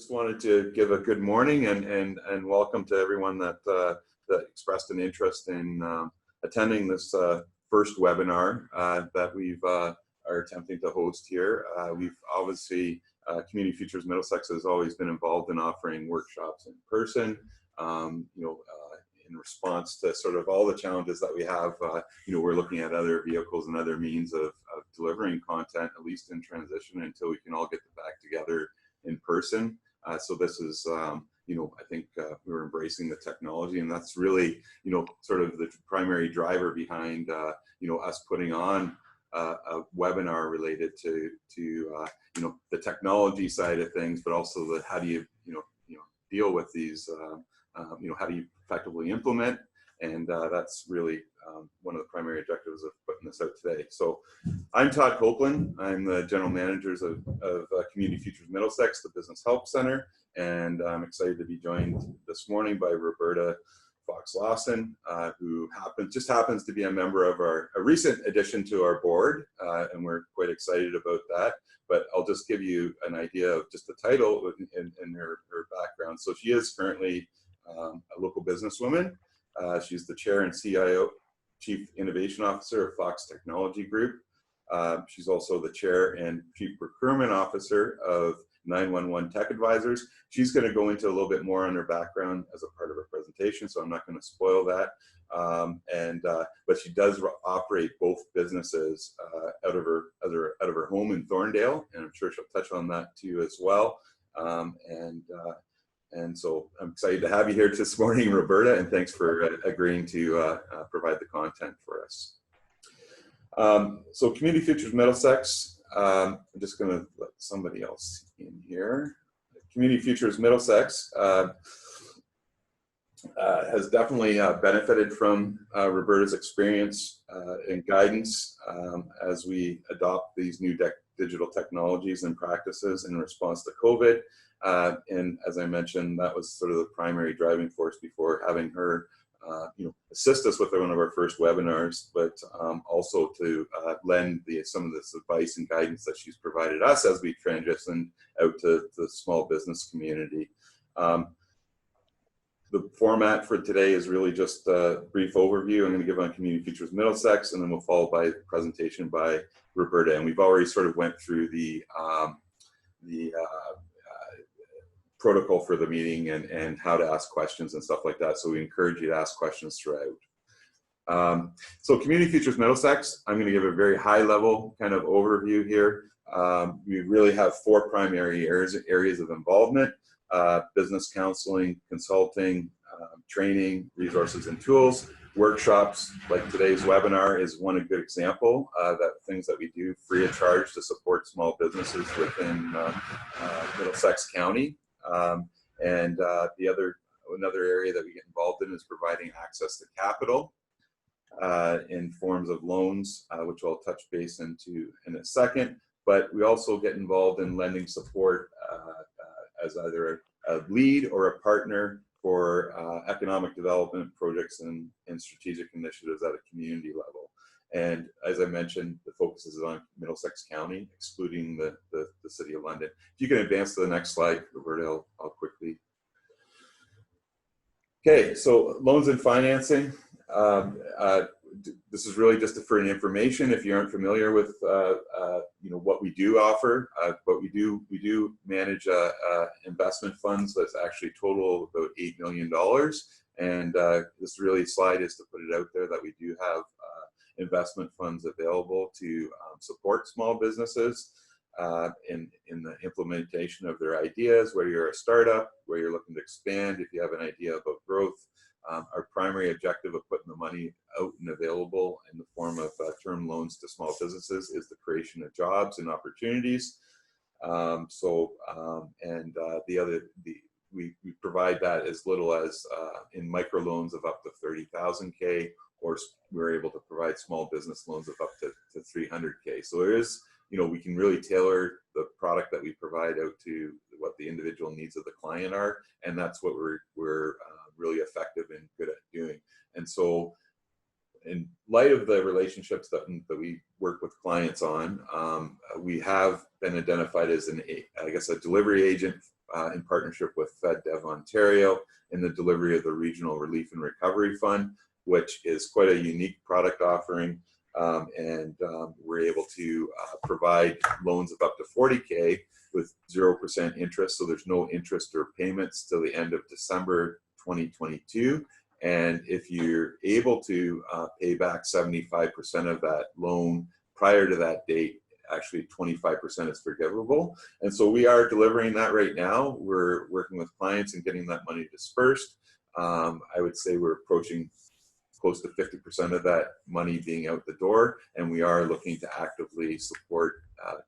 just wanted to give a good morning and welcome to everyone that that expressed an interest in attending this first webinar that we've are attempting to host here. We've obviously Community Futures Middlesex has always been involved in offering workshops in person. In response to sort of all the challenges that we have, we're looking at other vehicles and other means of delivering content, at least in transition, until we can all get back together in person. So this is, I think we're embracing the technology, and that's really, sort of the primary driver behind, us putting on a webinar related to the technology side of things, but also the how do you, deal with these, how do you effectively implement, and that's really one of the primary objectives of putting this out today. So I'm Todd Copeland. I'm the General Manager of Community Futures Middlesex, the Business Help Center, and I'm excited to be joined this morning by Roberta Fox-Lawson, who just happens to be a member of a recent addition to our board, and we're quite excited about that. But I'll just give you an idea of just the title and her background. So she is currently a local businesswoman. She's the Chair and CIO, Chief Innovation Officer of Fox Technology Group. She's also the Chair and Chief Procurement Officer of 911 Tech Advisors. She's going to go into a little bit more on her background as a part of her presentation, so I'm not going to spoil that. But she does operate both businesses out of her home in Thorndale, and I'm sure she'll touch on that too as well. And so I'm excited to have you here this morning, Roberta, and thanks for agreeing to provide the content for us. So Community Futures Middlesex, I'm just going to let somebody else in here. Community Futures Middlesex has definitely benefited from Roberta's experience and guidance as we adopt these new digital technologies and practices in response to COVID. And as I mentioned, that was sort of the primary driving force before having her, assist us with one of our first webinars, but also to lend some of this advice and guidance that she's provided us as we transition out to the small business community. The format for today is really just a brief overview. I'm going to give on Community Futures Middlesex, and then we'll follow by a presentation by Roberta. And we've already sort of went through the protocol for the meeting and how to ask questions and stuff like that. So we encourage you to ask questions throughout. So Community Futures Middlesex, I'm going to give a very high level kind of overview here. We really have four primary areas of involvement: business counseling, consulting, training, resources and tools. Workshops like today's webinar is one good example that things that we do free of charge to support small businesses within Middlesex County. Another area that we get involved in is providing access to capital in forms of loans, which I'll touch base into in a second. But we also get involved in lending support as either a lead or a partner for economic development projects and strategic initiatives at a community level. And as I mentioned, the focus is on Middlesex County, excluding the City of London. If you can advance to the next slide, Roberta, I'll quickly. Okay, so loans and financing. This is really just for information. If you aren't familiar with what we do offer, but we do manage investment funds that's actually total about $8 million. And this really slide is to put it out there that we do have investment funds available to support small businesses in the implementation of their ideas, whether you're a startup, where you're looking to expand, if you have an idea about growth. Our primary objective of putting the money out and available in the form of term loans to small businesses is the creation of jobs and opportunities. We provide that as little as in microloans of up to 30,000 or we're able to provide small business loans of up to 300K. So there is, we can really tailor the product that we provide out to what the individual needs of the client are, and that's what we're really effective and good at doing. And so, in light of the relationships that we work with clients on, we have been identified as a delivery agent in partnership with FedDev Ontario in the delivery of the Regional Relief and Recovery Fund, which is quite a unique product offering. We're able to provide loans of up to 40K with 0% interest. So there's no interest or payments till the end of December 2022. And if you're able to pay back 75% of that loan prior to that date, actually 25% is forgivable. And so we are delivering that right now. We're working with clients and getting that money dispersed. I would say we're approaching close to 50% of that money being out the door, and we are looking to actively support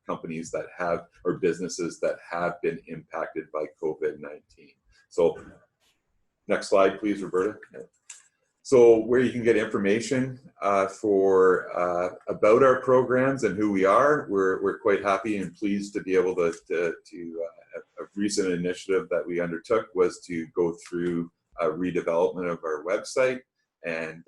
companies that have, or businesses that have been impacted by COVID-19. So next slide, please, Roberta. So where you can get information about our programs and who we are, we're quite happy and pleased to be able to a recent initiative that we undertook was to go through a redevelopment of our website. And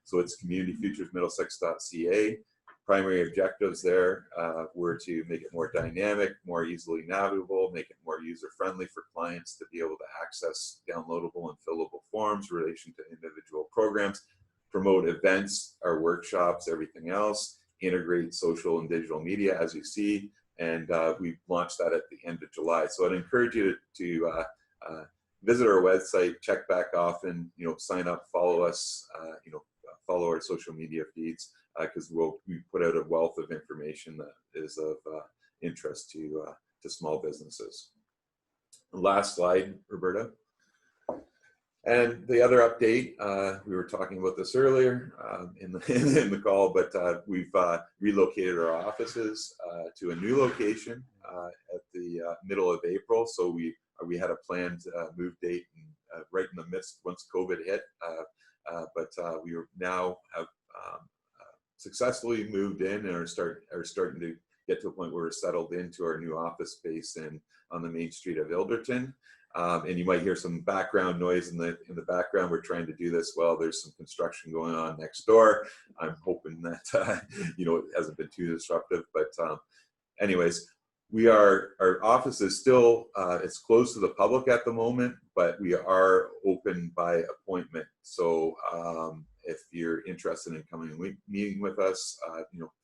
so it's communityfuturesmiddlesex.ca. Primary objectives there were to make it more dynamic, more easily navigable, make it more user-friendly for clients to be able to access downloadable and fillable forms in relation to individual programs, promote events, our workshops, everything else, integrate social and digital media, as you see, and we launched that at the end of July. So I'd encourage you to visit our website, check back often, sign up, follow us, follow our social media feeds, because we put out a wealth of information that is of interest to small businesses. Last slide, Roberta. And the other update, we were talking about this earlier in the call, but we've relocated our offices to a new location at the middle of April. So we had a planned move date right in the midst once COVID hit, but we now have successfully moved in and are starting to get to a point where we're settled into our new office space on the main street of Ilderton. And you might hear some background noise in the background. We're trying to do this while there's some construction going on next door. I'm hoping that it hasn't been too disruptive. But anyways, our office is still it's closed to the public at the moment, but we are open by appointment. So if you're interested in coming and meeting with us,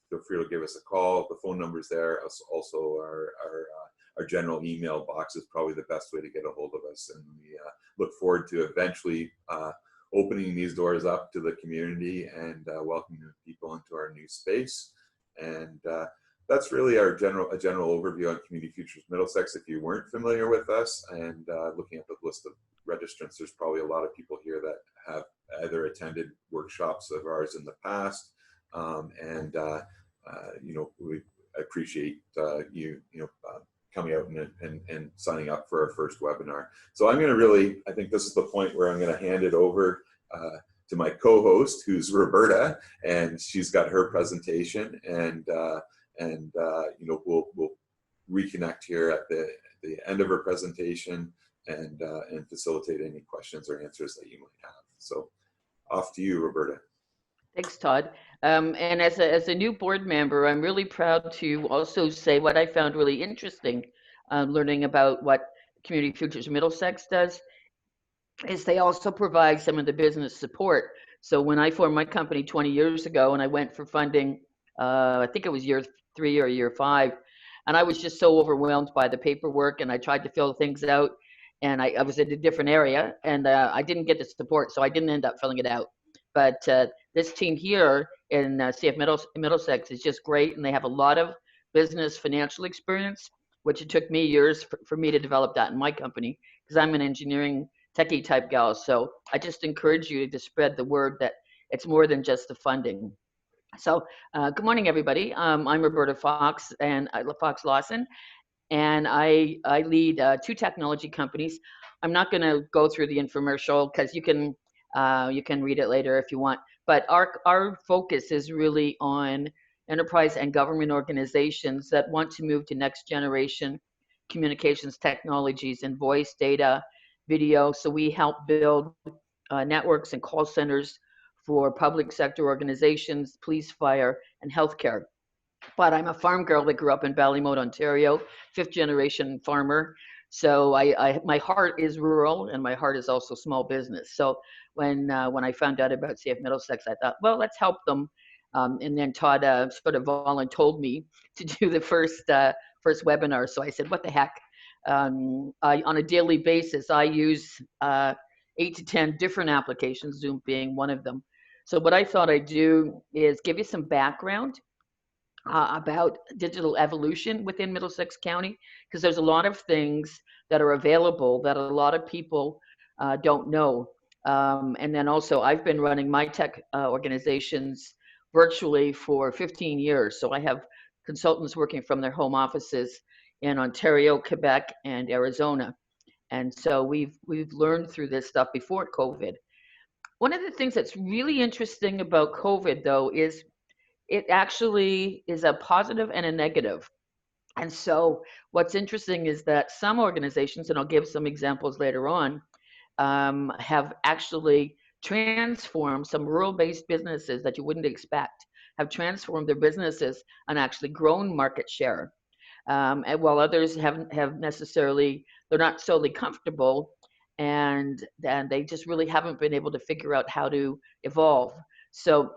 feel free to give us a call. The phone number's there. Also, our general email box is probably the best way to get a hold of us. And we look forward to eventually opening these doors up to the community and welcoming people into our new space. And that's really a general overview on Community Futures Middlesex. If you weren't familiar with us and looking at the list of registrants, there's probably a lot of people here that have either attended workshops of ours in the past, we appreciate you coming out and signing up for our first webinar. So I'm going to I think this is the point where I'm going to hand it over to my co-host, who's Roberta, and she's got her presentation, and we'll reconnect here at the end of her presentation and facilitate any questions or answers that you might have. So off to you, Roberta. Thanks, Todd. And as a new board member, I'm really proud to also say what I found really interesting, learning about what Community Futures Middlesex does, is they also provide some of the business support. So when I formed my company 20 years ago and I went for funding, I think it was year 3 or year 5, and I was just so overwhelmed by the paperwork, and I tried to fill things out, and I was in a different area, and I didn't get the support, so I didn't end up filling it out. But this team here in CF Middlesex is just great, and they have a lot of business financial experience, which it took me years for me to develop that in my company, because I'm an engineering techie type gal. So I just encourage you to spread the word that it's more than just the funding. So good morning, everybody. I'm Roberta Fox and Fox Lawson, and I lead 2 technology companies. I'm not going to go through the infomercial because you can read it later if you want. But our focus is really on enterprise and government organizations that want to move to next generation communications technologies and voice, data, video. So we help build networks and call centers for public sector organizations, police, fire, and healthcare. But I'm a farm girl that grew up in Ballymote, Ontario, 5th generation farmer. So my heart is rural, and my heart is also small business. So when I found out about CF Middlesex, I thought, well, let's help them. And then Todd sort of volunteered me to do the first webinar. So I said, what the heck? On a daily basis, I use 8 to 10 different applications, Zoom being one of them. So what I thought I'd do is give you some background about digital evolution within Middlesex County, because there's a lot of things that are available that a lot of people don't know. And then also, I've been running my tech organizations virtually for 15 years. So I have consultants working from their home offices in Ontario, Quebec, and Arizona. And so we've learned through this stuff before COVID. One of the things that's really interesting about COVID, though, is it actually is a positive and a negative. And so what's interesting is that some organizations, and I'll give some examples later on, have actually transformed some rural-based businesses that you wouldn't expect, have transformed their businesses and actually grown market share. And while others have necessarily, they're not solely comfortable, and they just really haven't been able to figure out how to evolve. So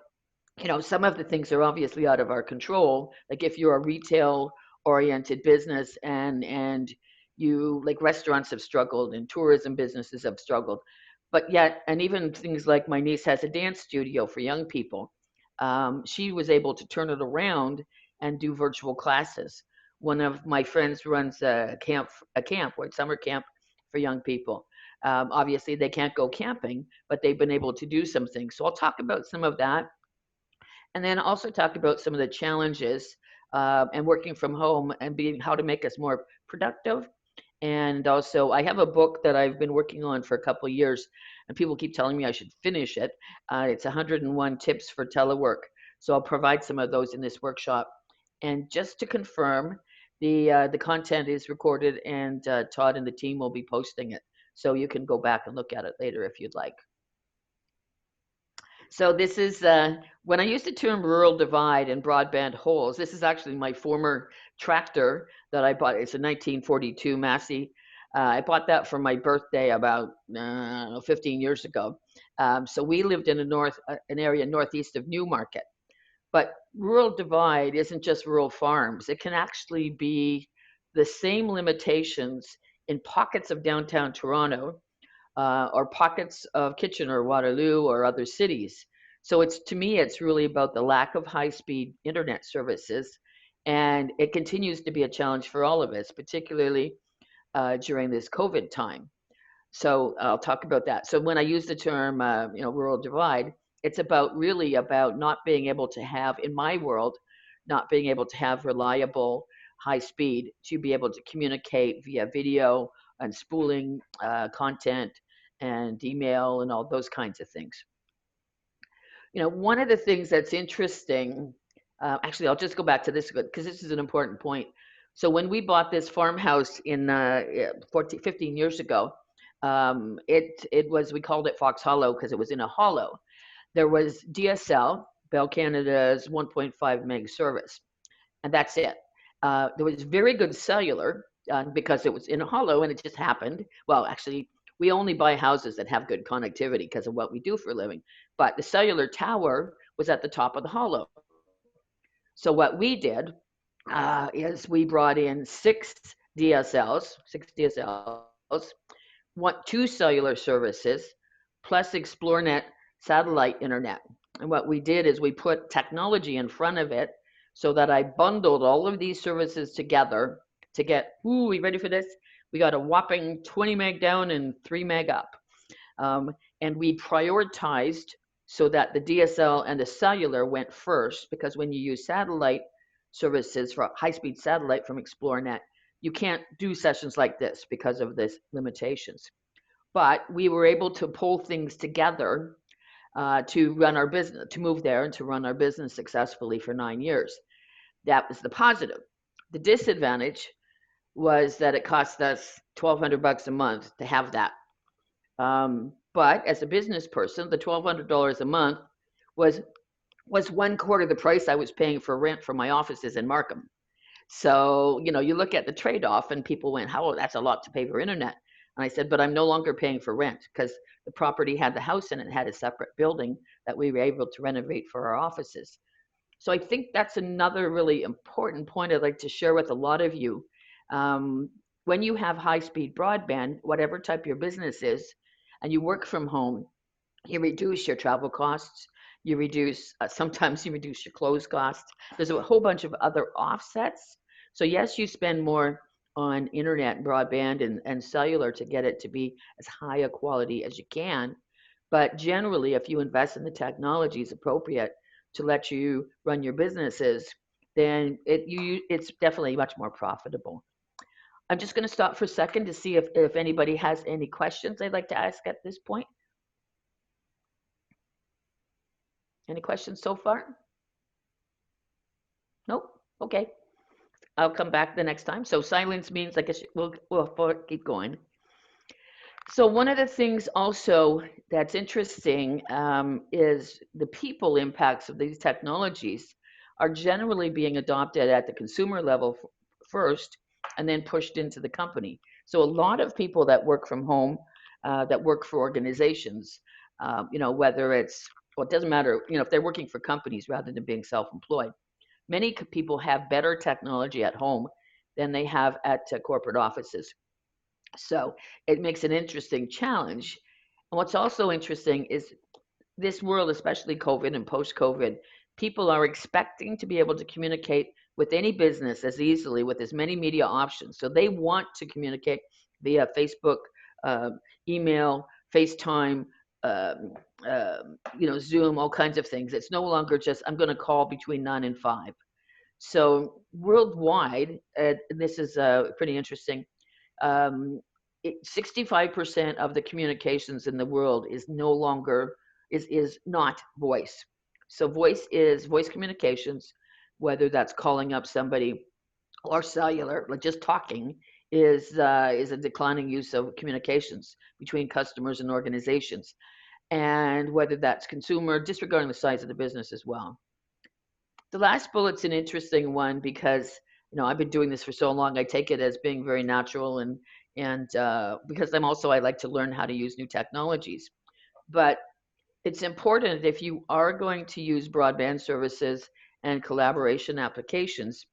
some of the things are obviously out of our control. Like if you're a retail oriented business and you like restaurants have struggled and tourism businesses have struggled, but yet, and even things like my niece has a dance studio for young people. She was able to turn it around and do virtual classes. One of my friends runs a summer camp for young people. Obviously, they can't go camping, but they've been able to do some things. So I'll talk about some of that, and then also talk about some of the challenges and working from home and being how to make us more productive. And also, I have a book that I've been working on for a couple of years, and people keep telling me I should finish it. It's 101 tips for telework. So I'll provide some of those in this workshop. And just to confirm, the content is recorded, and Todd and the team will be posting it. So you can go back and look at it later if you'd like. So this is when I use the term rural divide and broadband holes. This is actually my former tractor that I bought. It's a 1942 Massey. I bought that for my birthday about 15 years ago. So we lived in an area northeast of Newmarket. But rural divide isn't just rural farms. It can actually be the same limitations in pockets of downtown Toronto or pockets of Kitchener, Waterloo, or other cities. So to me, it's really about the lack of high-speed internet services, and it continues to be a challenge for all of us, particularly during this COVID time. So I'll talk about that. So when I use the term, rural divide, it's really about not being able to have, in my world, not being able to have reliable high speed to be able to communicate via video and spooling content and email and all those kinds of things. One of the things that's interesting, actually, I'll just go back to this because this is an important point. So when we bought this farmhouse in 15 years ago, we called it Fox Hollow because it was in a hollow. There was DSL, Bell Canada's 1.5 meg service, and that's it. There was very good cellular because it was in a hollow and it just happened. Well, actually, we only buy houses that have good connectivity because of what we do for a living. But the cellular tower was at the top of the hollow. So what we did is we brought in six DSLs, two cellular services, plus ExploreNet satellite internet. And what we did is we put technology in front of it so that I bundled all of these services together to get, we ready for this? We got a whopping 20 meg down and 3 meg up. And we prioritized so that the DSL and the cellular went first, because when you use satellite services for high-speed satellite from ExploreNet, you can't do sessions like this because of this limitations. But we were able to pull things together to run our business, to move there and to run our business successfully for 9 years. That was the positive. The disadvantage was that it cost us $1,200 a month to have that. But as a business person, the $1,200 a month was 1/4 the price I was paying for rent for my offices in Markham. So, you know, you look at the trade-off and people went, "How, that's a lot to pay for internet." And I said, "But I'm no longer paying for rent because the property had the house and it had a separate building that we were able to renovate for our offices." So I think that's another really important point I'd like to share with a lot of you. Um, when you have high-speed broadband, whatever type your business is, and you work from home, you reduce your travel costs. You reduce, sometimes you reduce your clothes costs. There's a whole bunch of other offsets. So yes, you spend more on internet and broadband and cellular to get it to be as high a quality as you can. But generally, if you invest in the technologies appropriate to let you run your businesses, then it's definitely much more profitable. I'm just going to stop for a second to see if anybody has any questions they'd like to ask at this point. Any questions so far? Nope. Okay. I'll come back the next time. So silence means I guess we'll keep going. So one of the things also that's interesting is the people impacts of these technologies are generally being adopted at the consumer level first and then pushed into the company. So a lot of people that work from home, that work for organizations, you know, whether it's, well, it doesn't matter, you know, if they're working for companies rather than being self-employed, many people have better technology at home than they have at corporate offices. So it makes an interesting challenge. And what's also interesting is this world, especially COVID and post COVID, people are expecting to be able to communicate with any business as easily with as many media options. So they want to communicate via Facebook, uh, email, FaceTime, um, you know, Zoom, all kinds of things. It's no longer just I'm going to call between 9 and 5. So worldwide, this is pretty interesting. Um, 65% of the communications in the world is no longer is not voice. So voice communications, whether that's calling up somebody or cellular, like just talking, is a declining use of communications between customers and organizations, and whether that's consumer, disregarding the size of the business as well. The last bullet's an interesting one because you know I've been doing this for so long. I take it as being very natural, and because I like to learn how to use new technologies. But it's important if you are going to use broadband services and collaboration applications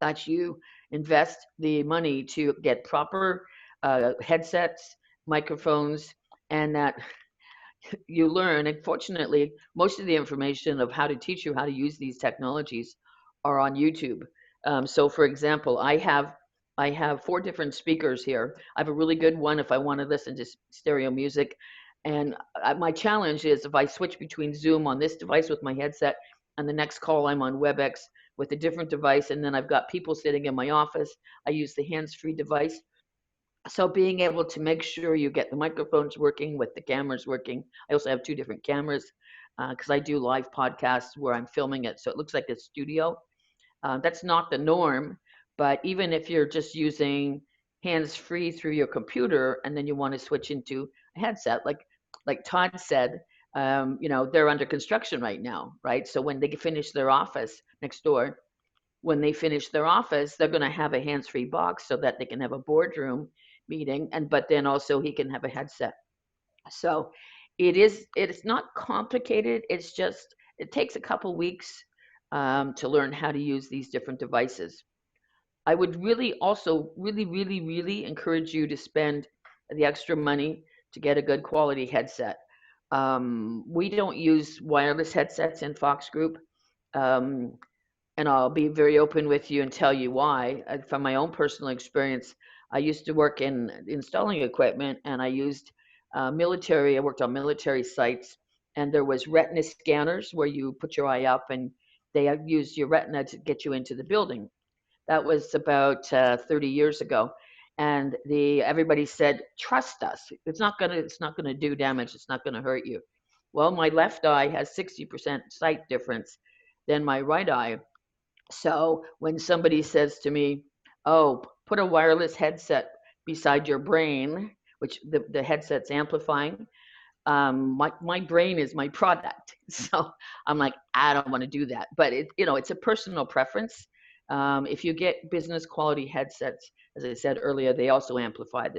that you invest the money to get proper headsets, microphones, and that you learn. And fortunately, most of the information of how to teach you how to use these technologies are on YouTube. So, for example, I have 4 different speakers here. I have a really good one if I want to listen to stereo music, and my challenge is if I switch between Zoom on this device with my headset, and the next call I'm on WebEx with a different device, and then I've got people sitting in my office. I use the hands-free device, so being able to make sure you get the microphones working with the cameras working. I also have 2 different cameras because I do live podcasts where I'm filming it, so it looks like a studio. That's not the norm, but even if you're just using hands-free through your computer and then you want to switch into a headset, like Todd said, you know, they're under construction right now, right? So when they finish their office next door, when they finish their office, they're going to have a hands-free box so that they can have a boardroom meeting, and but then also he can have a headset. So it's not complicated. It's just it takes a couple weeks to learn how to use these different devices. I would really also really encourage you to spend the extra money to get a good quality headset. We don't use wireless headsets in Fox Group. Um, and I'll be very open with you and tell you why. From my own personal experience, I used to work in installing equipment, and I worked on military sites, and there was retina scanners where you put your eye up, and they used your retina to get you into the building. That was about 30 years ago, and the everybody said, "Trust us. It's not gonna do damage. It's not gonna hurt you." Well, my left eye has 60% sight difference than my right eye, so when somebody says to me, "Oh, put a wireless headset beside your brain," which the headset's amplifying, my brain is my product. So I'm like, I don't want to do that. But it's a personal preference. If you get business quality headsets, as I said earlier, they also amplify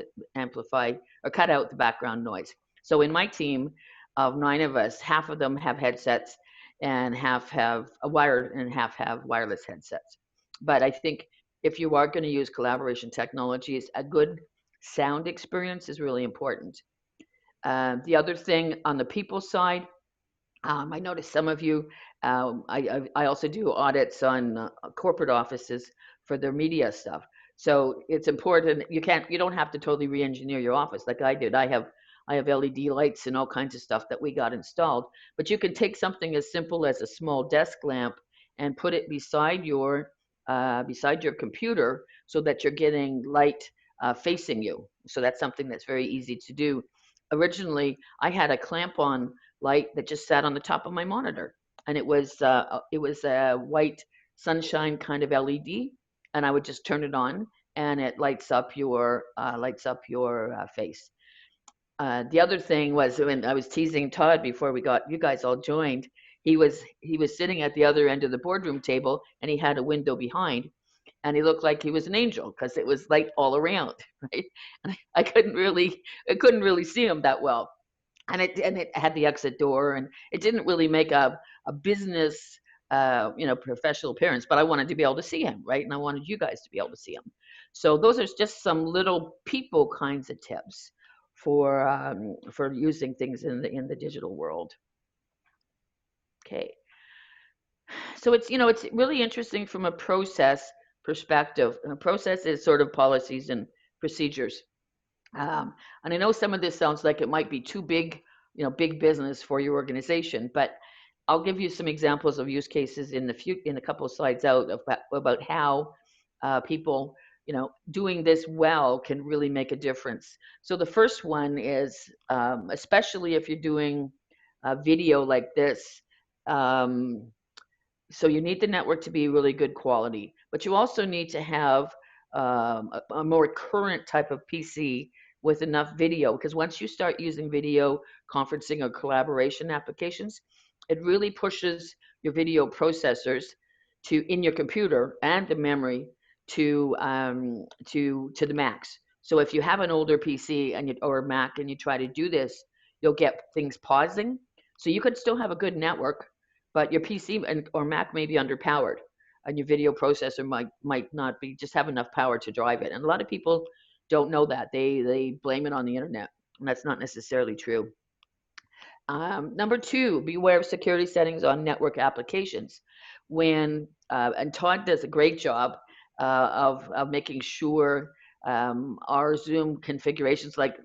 or cut out the background noise. So in my team of 9 of us, half of them have headsets and half have a wired and half have wireless headsets. But I think if you are going to use collaboration technologies, a good sound experience is really important. The other thing on the people side, I noticed some of you, I also do audits on corporate offices for their media stuff. So it's important, you don't have to totally re-engineer your office like I did. I have LED lights and all kinds of stuff that we got installed, but you can take something as simple as a small desk lamp and put it beside your computer so that you're getting light facing you. So that's something that's very easy to do. Originally, I had a clamp on light that just sat on the top of my monitor, and it was a white sunshine kind of LED, and I would just turn it on, and it lights up your face. The other thing was when I was teasing Todd before we got you guys all joined, he was sitting at the other end of the boardroom table, and he had a window behind, and he looked like he was an angel because it was light all around, right? And I couldn't really see him that well, and it had the exit door, and it didn't really make a business professional appearance, but I wanted to be able to see him, right? And I wanted you guys to be able to see him. So those are just some little people kinds of tips for using things in the digital world. Okay, so it's really interesting from a process perspective. A process is sort of policies and procedures. And I know some of this sounds like it might be too big, big business for your organization, but I'll give you some examples of use cases in a couple of slides out about how people, doing this well can really make a difference. So the first one is, especially if you're doing a video like this, um, so you need the network to be really good quality, but you also need to have a more current type of PC with enough video, because once you start using video conferencing or collaboration applications, it really pushes your video processors in your computer and the memory to the max. So if you have an older PC or Mac and you try to do this, you'll get things pausing. So you could still have a good network, but your PC or Mac may be underpowered, and your video processor might not just have enough power to drive it. And a lot of people don't know that. They blame it on the internet, and that's not necessarily true. Number two, beware of security settings on network applications. And Todd does a great job of making sure our Zoom configurations, like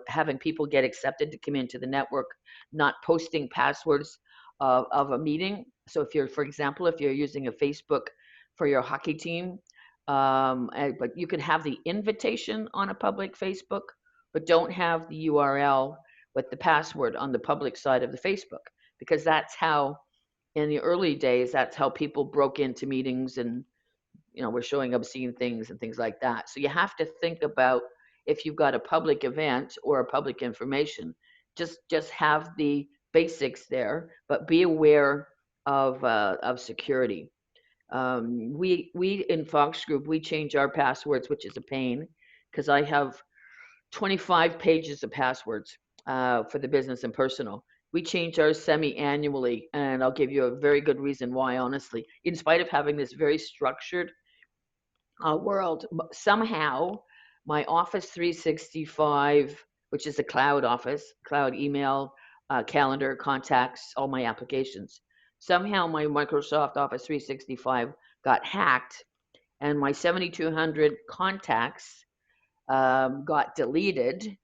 having people get accepted to come into the network, not posting passwords of a meeting. So for example, if you're using a Facebook for your hockey team, but you can have the invitation on a public Facebook, but don't have the URL with the password on the public side of the Facebook, because that's how, in the early days, that's how people broke into meetings and were showing obscene things and things like that. So you have to think about, if you've got a public event or a public information, just have the basics there, but be aware of security. We in Fox Group, we change our passwords, which is a pain, because I have 25 pages of passwords for the business and personal. We change ours semi-annually, and I'll give you a very good reason why, honestly. In spite of having this very structured world, somehow my Office 365, which is a cloud office, cloud email, calendar, contacts, all my applications, somehow my Microsoft Office 365 got hacked, and my 7,200 contacts got deleted,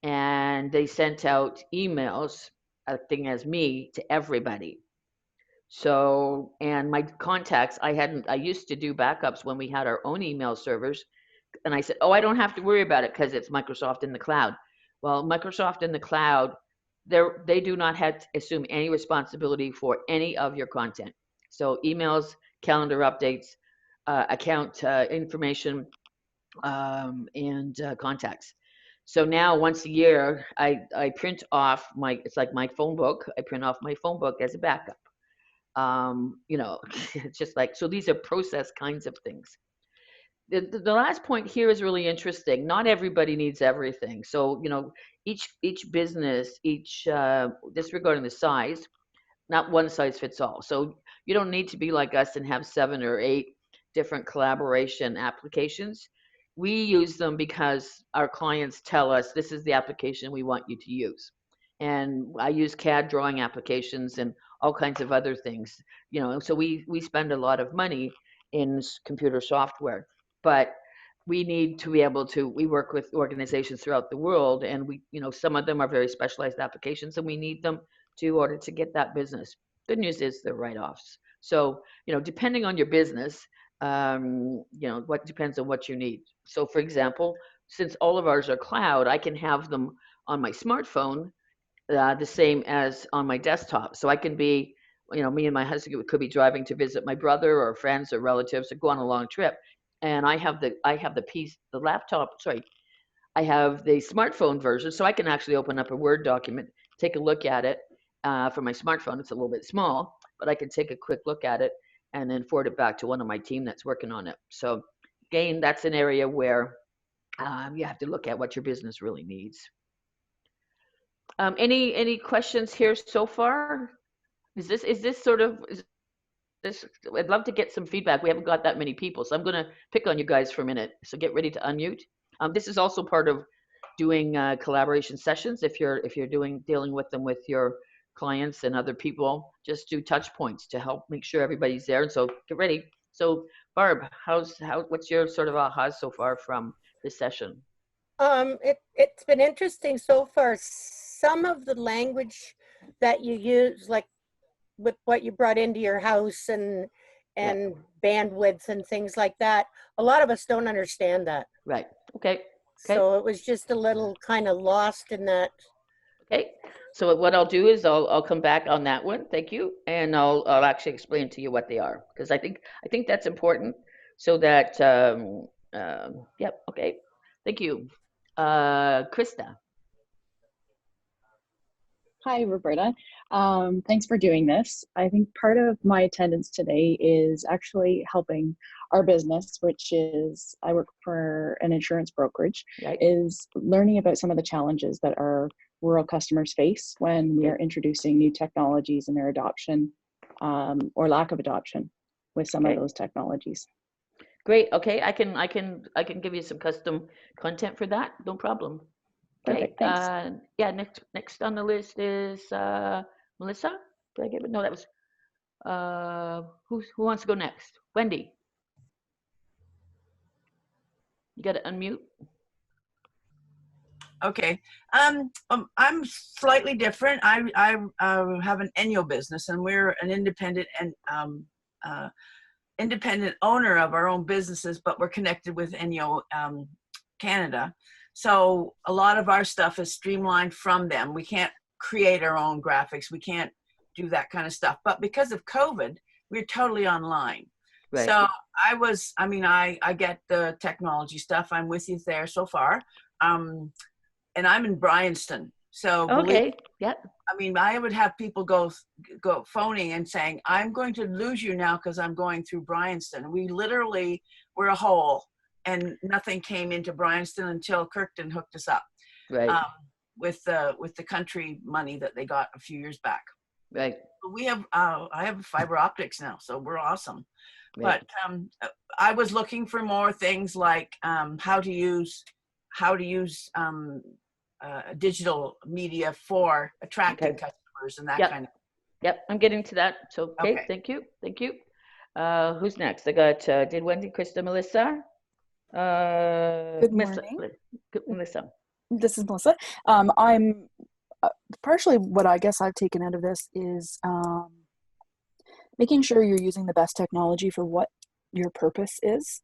and they sent out emails acting as me to everybody. So, and my contacts, I used to do backups when we had our own email servers, and I said, oh, I don't have to worry about it because it's Microsoft in the cloud. Well, Microsoft in the cloud, they do not have to assume any responsibility for any of your content. So emails, calendar updates, account information, and contacts. So now once a year, I print off it's like my phone book. I print off my phone book as a backup. You know, it's just like, so these are process kinds of things. The last point here is really interesting. Not everybody needs everything. So, you know, each business, disregarding the size, not one size fits all. So you don't need to be like us and have 7 or 8 different collaboration applications. We use them because our clients tell us this is the application we want you to use. And I use CAD drawing applications and all kinds of other things, you know, so we spend a lot of money in computer software, but we need to be able to, we work with organizations throughout the world, and we, you know, some of them are very specialized applications and we need them to order to get that business. Good news is they're write-offs. So, you know, depending on your business, you know, what depends on what you need. So for example, since all of ours are cloud, I can have them on my smartphone, the same as on my desktop. So I can be, you know, me and my husband could be driving to visit my brother or friends or relatives or go on a long trip. And the laptop, sorry, I have the smartphone version, so I can actually open up a Word document, take a look at it. For my smartphone, it's a little bit small, but I can take a quick look at it and then forward it back to one of my team that's working on it. So again, that's an area where you have to look at what your business really needs. Any questions here so far? Is this sort of is this? I'd love to get some feedback. We haven't got that many people, so I'm going to pick on you guys for a minute. So get ready to unmute. This is also part of doing collaboration sessions. If you're dealing with them with your clients and other people, just do touch points to help make sure everybody's there. And so get ready. So Barb, what's your sort of aha so far from this session? It's been interesting so far. Some of the language that you use, like with what you brought into your house and bandwidth and things like that, a lot of us don't understand that. Right. Okay. So it was just a little kind of lost in that. Okay. So what I'll do is I'll come back on that one. Thank you, and I'll actually explain to you what they are, because I think that's important, so that yep. Okay. Thank you, Krista. Hi, Roberta. Thanks for doing this. I think part of my attendance today is actually helping our business, which is, I work for an insurance brokerage, Right. is learning about some of the challenges that our rural customers face when we are introducing new technologies and their adoption or lack of adoption with some of those technologies. Great. Okay, I can give you some custom content for that. No problem. Okay. Perfect, thanks. Yeah. Next on the list is Melissa. Did I give it? No, that was who wants to go next? Wendy. You got to unmute. Okay. I'm slightly different. I have an Enyo business, and we're an independent and independent owner of our own businesses, but we're connected with Enyo Canada. So a lot of our stuff is streamlined from them. We can't create our own graphics. We can't do that kind of stuff. But because of COVID, we're totally online. Right. So I get the technology stuff. I'm with you there so far. And I'm in Bryanston. So okay. Yeah. I mean, I would have people go phoning and saying, I'm going to lose you now because I'm going through Bryanston. We literally were a hole, and nothing came into Bryanston until Kirkton hooked us up. Right. With the country money that they got a few years back. Right. We have I have fiber optics now, so we're awesome. Right. But I was looking for more things like how to use digital media for attracting customers and that kind of. Yep, I'm getting to that. So okay. Thank you. Who's next? I got did Wendy, Krista, Melissa. Good morning. Melissa. This is Melissa. I'm partially what I guess I've taken out of this is making sure you're using the best technology for what your purpose is,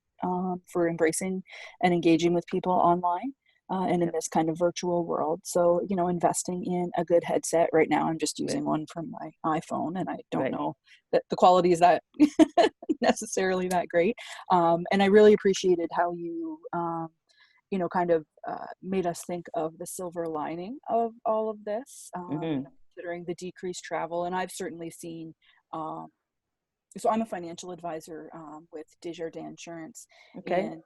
for embracing and engaging with people online and in this kind of virtual world. So, you know, investing in a good headset. Right now I'm just using one from my iPhone, and I don't know that the quality is that necessarily that great. And I really appreciated how you you know, kind of made us think of the silver lining of all of this, considering the decreased travel. And I've certainly seen so I'm a financial advisor with Desjardins Insurance, Okay. and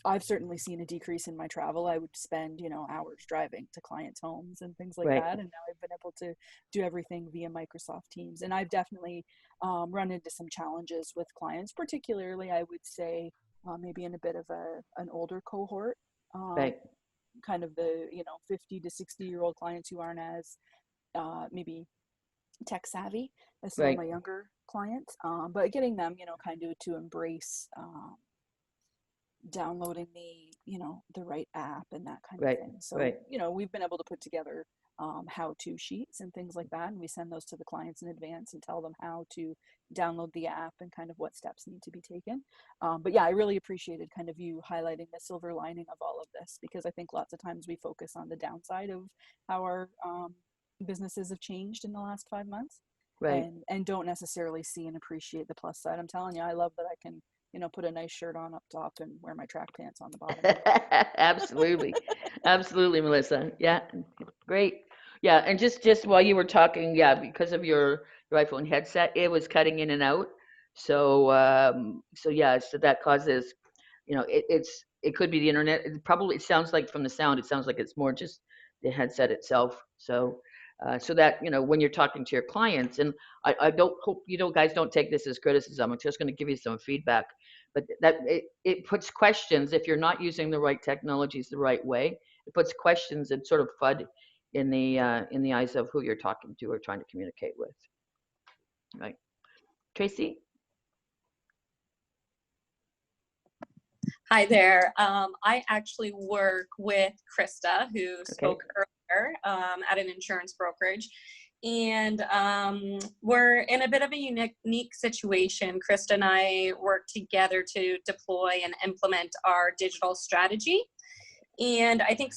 I've certainly seen a decrease in my travel. I would spend, hours driving to clients' homes and things like Right. that, and now I've been able to do everything via Microsoft Teams. And I've definitely run into some challenges with clients, particularly I would say maybe in a bit of an older cohort, Right. kind of the 50 to 60-year-old clients who aren't as maybe tech savvy as some of Right. my younger clients, but getting them kind of to embrace downloading the right app and that kind of Right. thing. So Right. we've been able to put together how-to sheets and things like that, and we send those to the clients in advance and tell them how to download the app and kind of what steps need to be taken. But yeah, I really appreciated kind of you highlighting the silver lining of all of this, because I think lots of times we focus on the downside of how our businesses have changed in the last 5 months, Right. and don't necessarily see and appreciate the plus side. I'm telling you, I love that I can put a nice shirt on up top and wear my track pants on the bottom. Absolutely. Absolutely, Melissa. Yeah. Great. Yeah. And just while you were talking, yeah, because of your iPhone headset, it was cutting in and out. So so yeah, so that causes, it could be the internet. It sounds like from the sound, it sounds like it's more just the headset itself. So so that, when you're talking to your clients, and I don't hope guys don't take this as criticism. I'm just going to give you some feedback, but that it puts questions if you're not using the right technologies the right way. It puts questions and sort of FUD in the eyes of who you're talking to or trying to communicate with. Right, Tracy? Hi there. I actually work with Krista, who spoke earlier at an insurance brokerage. And we're in a bit of a unique situation. Krista and I work together to deploy and implement our digital strategy. And I think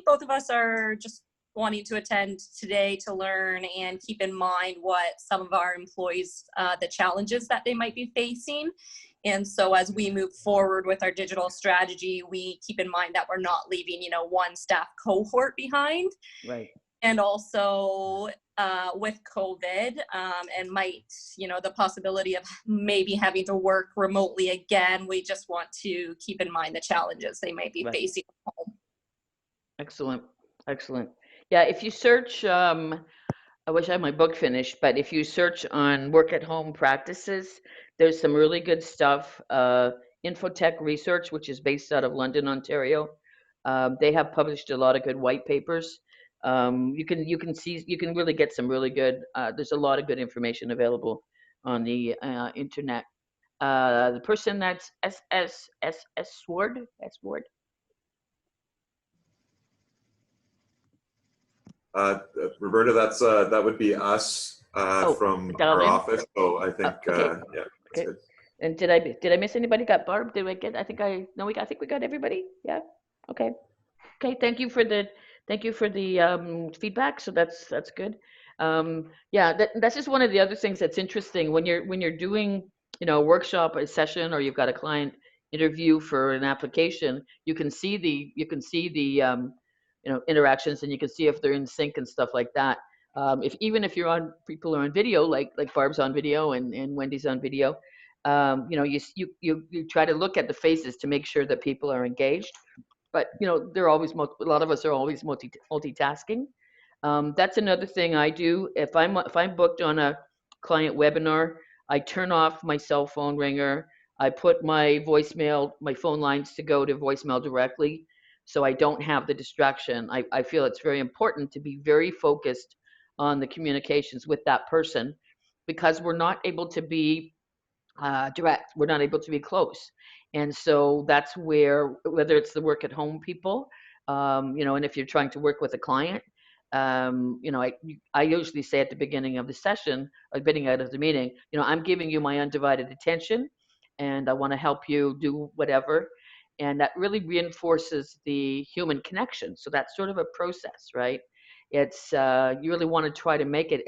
both of us are just wanting to attend today to learn and keep in mind what some of our employees, the challenges that they might be facing. And so as we move forward with our digital strategy, we keep in mind that we're not leaving, one staff cohort behind. Right. And also with COVID and the possibility of maybe having to work remotely again, we just want to keep in mind the challenges they might be facing at home. Excellent. Excellent. Yeah, if you search, I wish I had my book finished, but if you search on work at home practices, there's some really good stuff. Infotech Research, which is based out of London, Ontario, they have published a lot of good white papers. You can really get some really good. There's a lot of good information available on the internet. The person that's S Ward. Roberta, that would be us from our office. So I think okay. yeah, that's Okay. good. And did I miss anybody? Got Barb? Did I get? I think we got everybody. Yeah. Okay. Okay. Thank you for the feedback. So that's good. Yeah. That's just one of the other things that's interesting when you're doing a workshop, a session, or you've got a client interview for an application. You can see the interactions, and you can see if they're in sync and stuff like that. Even if people are on video, like Barb's on video and Wendy's on video, you try to look at the faces to make sure that people are engaged. But they're always a lot of us are always multitasking. That's another thing I do. If I'm booked on a client webinar, I turn off my cell phone ringer. I put my phone lines to go to voicemail directly, so I don't have the distraction. I feel it's very important to be very focused on the communications with that person, because we're not able to be direct. We're not able to be close. And so that's where, whether it's the work at home people, and if you're trying to work with a client, I usually say at the beginning of the session, or beginning out of the meeting, I'm giving you my undivided attention, and I want to help you do whatever. And that really reinforces the human connection. So that's sort of a process, right? It's you really want to try to make it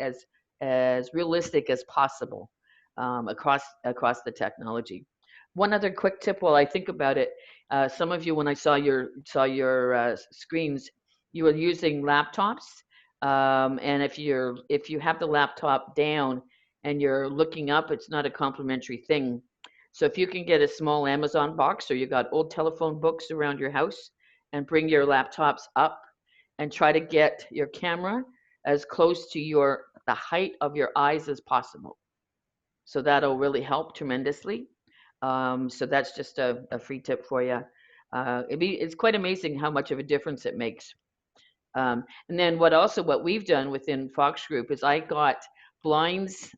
as realistic as possible across the technology. One other quick tip while I think about it, some of you, when I saw your screens, you were using laptops, and if you have the laptop down and you're looking up, it's not a complimentary thing. So if you can get a small Amazon box, or you got old telephone books around your house, and bring your laptops up and try to get your camera as close to the height of your eyes as possible. So that'll really help tremendously. So that's just a free tip for you. It's quite amazing how much of a difference it makes. And then what we've done within Fox Group is I got blinds,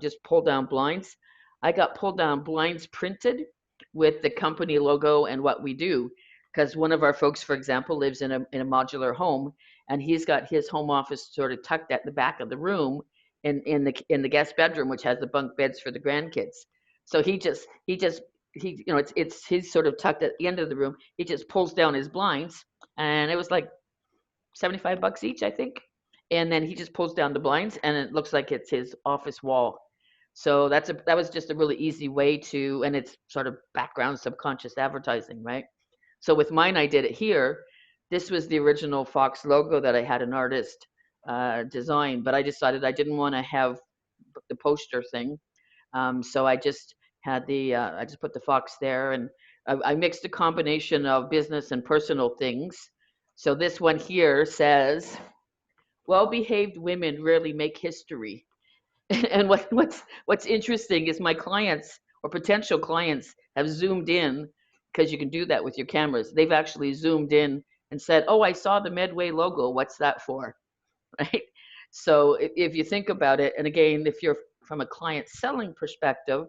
just pull down blinds. I got pull down blinds printed with the company logo and what we do. Because one of our folks, for example, lives in a modular home, and he's got his home office sort of tucked at the back of the room in the guest bedroom, which has the bunk beds for the grandkids. So he's sort of tucked at the end of the room. He just pulls down his blinds, and it was like $75 each, I think. And then he just pulls down the blinds, and it looks like it's his office wall. So that was just a really easy way to, and it's sort of background subconscious advertising, right? So with mine, I did it here. This was the original Fox logo that I had an artist design, but I decided I didn't want to have the poster thing. So I just had I just put the Fox there, and I mixed a combination of business and personal things. So this one here says, well-behaved women rarely make history. And what's interesting is my clients or potential clients have zoomed in, because you can do that with your cameras. They've actually zoomed in and said, oh, I saw the Medway logo. What's that for? Right? So if you think about it, and again, if you're from a client selling perspective,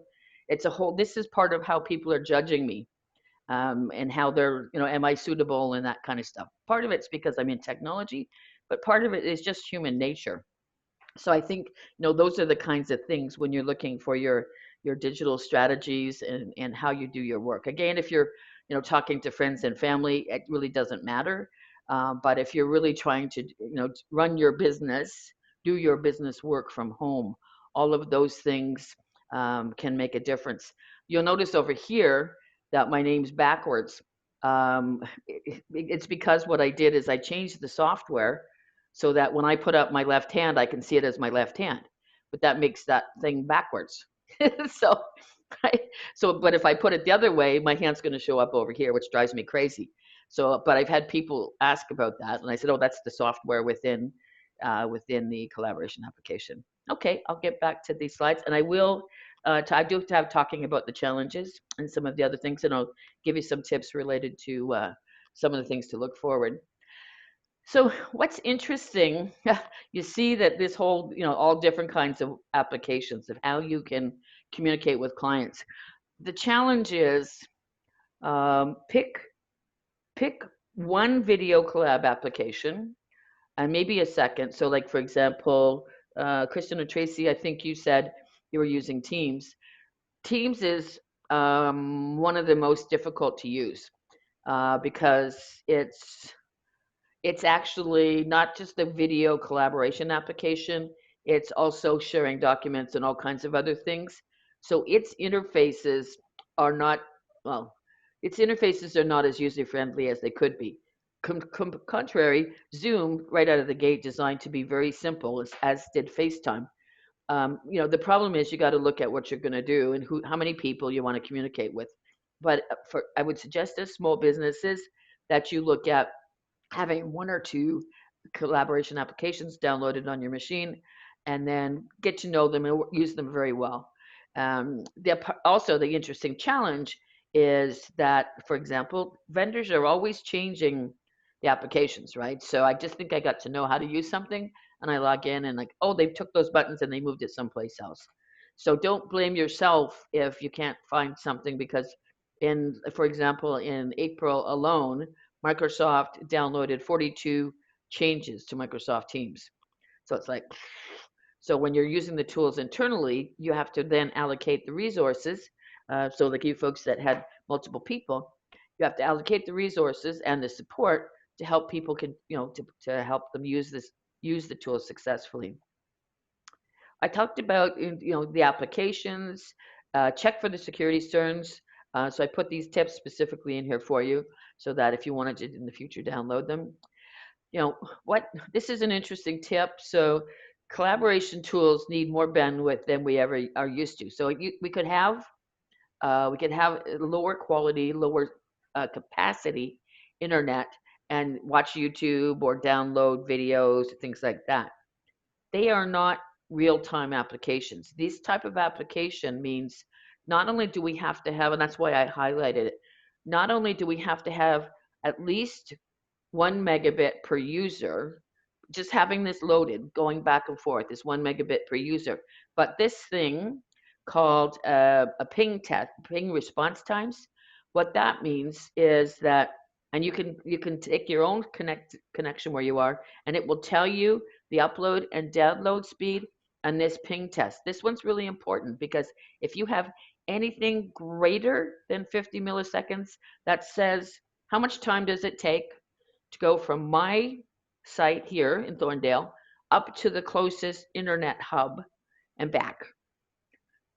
this is part of how people are judging me, and how they're, am I suitable and that kind of stuff. Part of it's because I'm in technology, but part of it is just human nature. So I think, those are the kinds of things when you're looking for your digital strategies and how you do your work. Again, if you're, talking to friends and family, it really doesn't matter. But if you're really trying to, run your business, do your business work from home, all of those things can make a difference. You'll notice over here that my name's backwards. It's because what I did is I changed the software so that when I put up my left hand, I can see it as my left hand, but that makes that thing backwards. So, right? But if I put it the other way, my hand's going to show up over here, which drives me crazy. So, but I've had people ask about that, and I said, oh, that's the software within the collaboration application. Okay, I'll get back to these slides, and I will. I do have talking about the challenges and some of the other things, and I'll give you some tips related to some of the things to look forward. So what's interesting, you see that this whole, all different kinds of applications of how you can communicate with clients. The challenge is pick one video collab application and maybe a second. So like, for example, Kristen or Tracy, I think you said you were using Teams. Teams is one of the most difficult to use because it's actually not just a video collaboration application, it's also sharing documents and all kinds of other things. So its interfaces are not, as user-friendly as they could be. Contrary, Zoom, right out of the gate, designed to be very simple, as did FaceTime. The problem is you got to look at what you're going to do and how many people you want to communicate with. But I would suggest as small businesses that you look at having one or two collaboration applications downloaded on your machine, and then get to know them and use them very well. Also, the interesting challenge is that, for example, vendors are always changing the applications, right? So I just think I got to know how to use something, and I log in and like, oh, they took those buttons and they moved it someplace else. So don't blame yourself if you can't find something, because for example, in April alone, Microsoft downloaded 42 changes to Microsoft Teams. So it's like, so when you're using the tools internally, you have to then allocate the resources. So like you folks that had multiple people, you have to allocate the resources and the support to help people to help them use the tools successfully. I talked about, the applications, check for the security concerns. So I put these tips specifically in here for you, so that if you wanted to in the future download them. This is an interesting tip. So collaboration tools need more bandwidth than we ever are used to. So we could have lower quality, lower capacity internet and watch YouTube or download videos, things like that. They are not real-time applications. This type of application means not only do we have to have, and that's why I highlighted it, not only do we have to have at least 1 megabit per user, just having this loaded, going back and forth is 1 megabit per user. But this thing called a ping response times, what that means is that, and you can take your own connection where you are, and it will tell you the upload and download speed and this ping test. This one's really important because if you have anything greater than 50 milliseconds, that says how much time does it take to go from my site here in Thorndale up to the closest internet hub and back.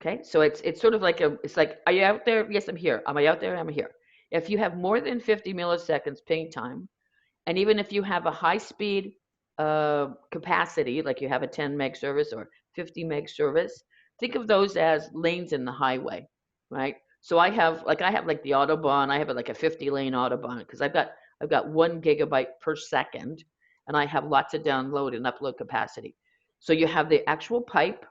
Okay, so it's sort of like it's like, are you out there? Yes, I'm here. Am I out there? I'm here. If you have more than 50 milliseconds ping time, and even if you have a high speed capacity, like you have a 10 meg service or 50 meg service, think of those as lanes in the highway, right? So I have like the Autobahn, I have like a 50 lane Autobahn because I've got 1 gigabyte per second, and I have lots of download and upload capacity. So you have the actual pipe,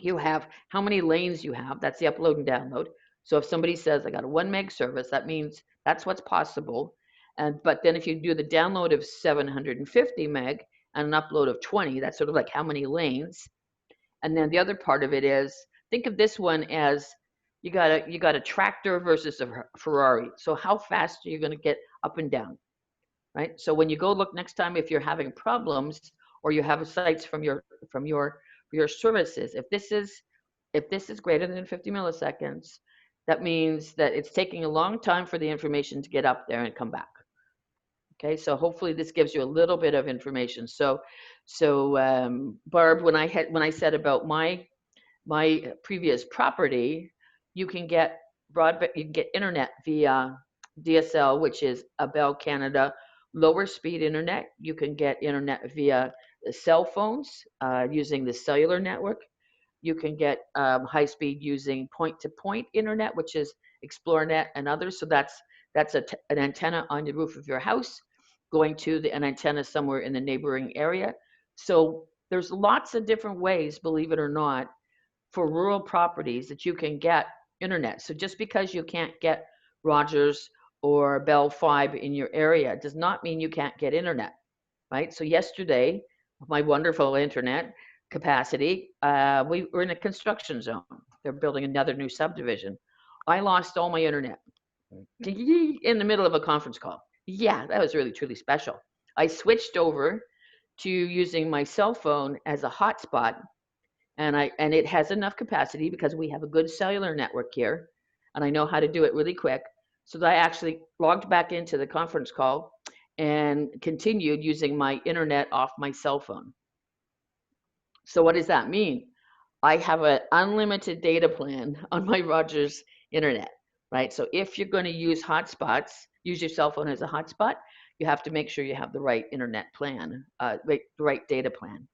you have how many lanes you have, that's the upload and download. So if somebody says I got a 1 meg service, that means that's what's possible. But then if you do the download of 750 meg and an upload of 20, that's sort of like how many lanes. And then the other part of it is, think of this one as you got a tractor versus a Ferrari. So how fast are you going to get up and down, right? So when you go look next time, if you're having problems or you have sites from your services, if this is greater than 50 milliseconds, that means that it's taking a long time for the information to get up there and come back. Okay, so hopefully this gives you a little bit of information. So Barb, when I said about my previous property, you can get broadband, you can get internet via DSL, which is a Bell Canada lower speed internet. You can get internet via cell phones using the cellular network. You can get high speed using point-to-point internet, which is ExploreNet and others. So that's an antenna on the roof of your house going to an antenna somewhere in the neighboring area. So there's lots of different ways, believe it or not, for rural properties that you can get internet. So just because you can't get Rogers or Bell Fibe in your area does not mean you can't get internet, right? So yesterday, my wonderful internet capacity, we were in a construction zone. They're building another new subdivision. I lost all my internet in the middle of a conference call. Yeah, that was really, truly special. I switched over to using my cell phone as a hotspot, and it has enough capacity because we have a good cellular network here, and I know how to do it really quick. So that I actually logged back into the conference call and continued using my internet off my cell phone. So what does that mean? I have an unlimited data plan on my Rogers internet, right? So if you're going to use hotspots, use your cell phone as a hotspot, you have to make sure you have the right internet plan, the right data plan.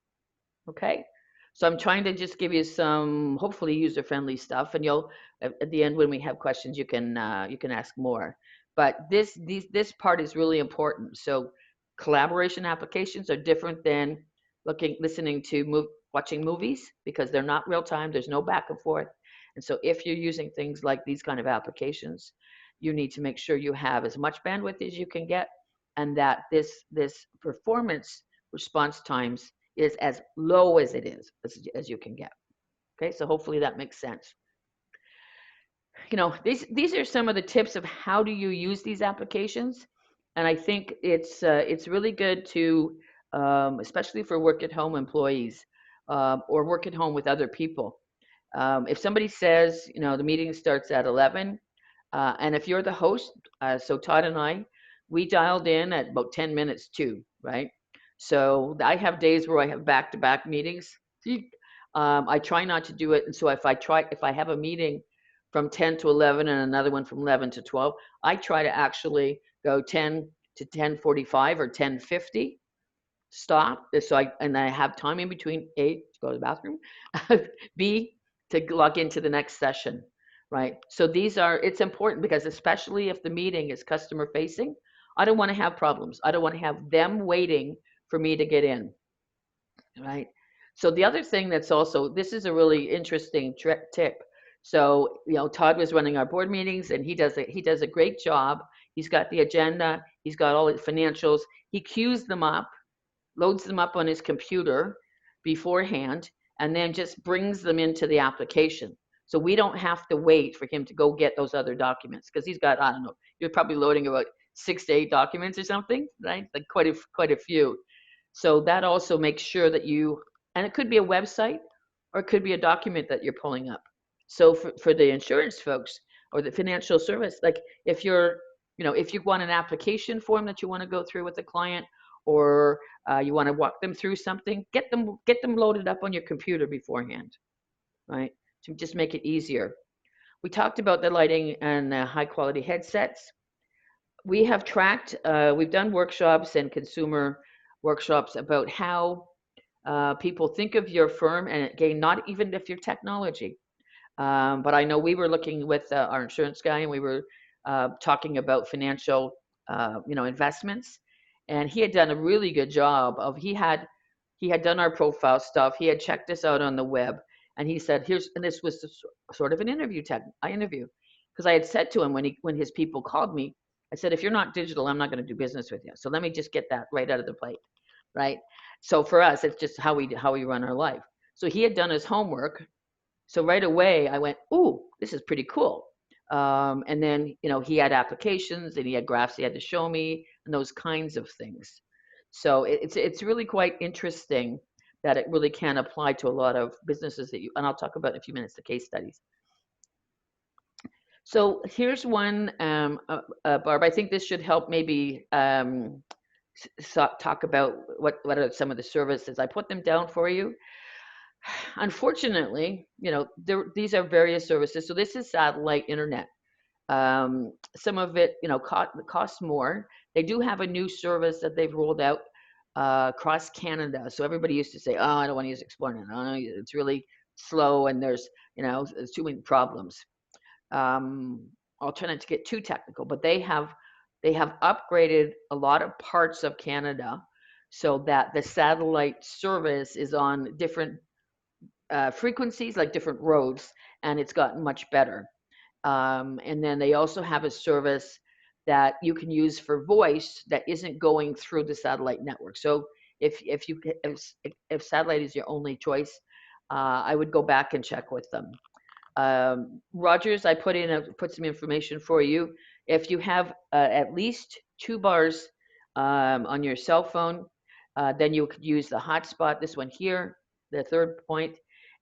Okay? So I'm trying to just give you some hopefully user-friendly stuff, and you'll at the end when we have questions you can ask more. But this part is really important. So collaboration applications are different than listening to watching movies because they're not real time. There's no back and forth. And so if you're using things like these kind of applications, you need to make sure you have as much bandwidth as you can get, and that this performance response times is as low as it is as you can get. Okay, so hopefully that makes sense. You know, these are some of the tips of how do you use these applications, and I think it's really good to, especially for work at home employees or work at home with other people. If somebody says, you know, the meeting starts at 11, and if you're the host, so Todd and I, we dialed in at about 10 minutes to, right? So I have days where I have back-to-back meetings. I try not to do it, and so if I have a meeting from 10 to 11 and another one from 11 to 12, I try to actually go 10 to 10:45 or 10:50, stop. So I have time in between, A, to go to the bathroom, B, to log into the next session, right? So it's important because especially if the meeting is customer facing, I don't want to have problems. I don't want to have them waiting for me to get in, right? So the other thing that's also, this is a really interesting tip. So, Todd was running our board meetings and he does a great job. He's got the agenda, he's got all the financials, he queues them up, loads them up on his computer beforehand, and then just brings them into the application. So we don't have to wait for him to go get those other documents, because he's got, I don't know, you're probably loading about 6 to 8 documents or something, right? Like quite a few. So that also makes sure that and it could be a website or it could be a document that you're pulling up. So for the insurance folks or the financial service, like if you want an application form that you want to go through with the client, or you want to walk them through something, get them loaded up on your computer beforehand, right? To just make it easier. We talked about the lighting and high quality headsets. We have tracked, we've done workshops and consumer workshops about how people think of your firm, and again, not even if you're technology. But I know we were looking with our insurance guy, and we were talking about financial, investments, and he had done a really good job of, he had done our profile stuff. He had checked us out on the web, and he said, and this was sort of an interview, because I had said to him when his people called me, I said, if you're not digital, I'm not going to do business with you. So let me just get that right out of the plate, right? So for us, it's just how we run our life. So he had done his homework. So right away I went, ooh, this is pretty cool. And then, he had applications and he had graphs he had to show me and those kinds of things. So it's really quite interesting that it really can apply to a lot of businesses and I'll talk about in a few minutes, the case studies. So here's one, Barb, I think this should help maybe talk about what are some of the services. I put them down for you. Unfortunately, these are various services. So this is satellite internet. Some of it, costs more. They do have a new service that they've rolled out across Canada. So everybody used to say, oh, I don't want to use ExploreNet. Oh, it's really slow and there's too many problems. I'll try not to get too technical, but they have upgraded a lot of parts of Canada so that the satellite service is on different frequencies, like different roads, and it's gotten much better. And then they also have a service that you can use for voice that isn't going through the satellite network. So if satellite is your only choice, I would go back and check with them. Rogers, I put some information for you. If you have at least 2 bars on your cell phone, then you could use the hotspot, this one here, the third point.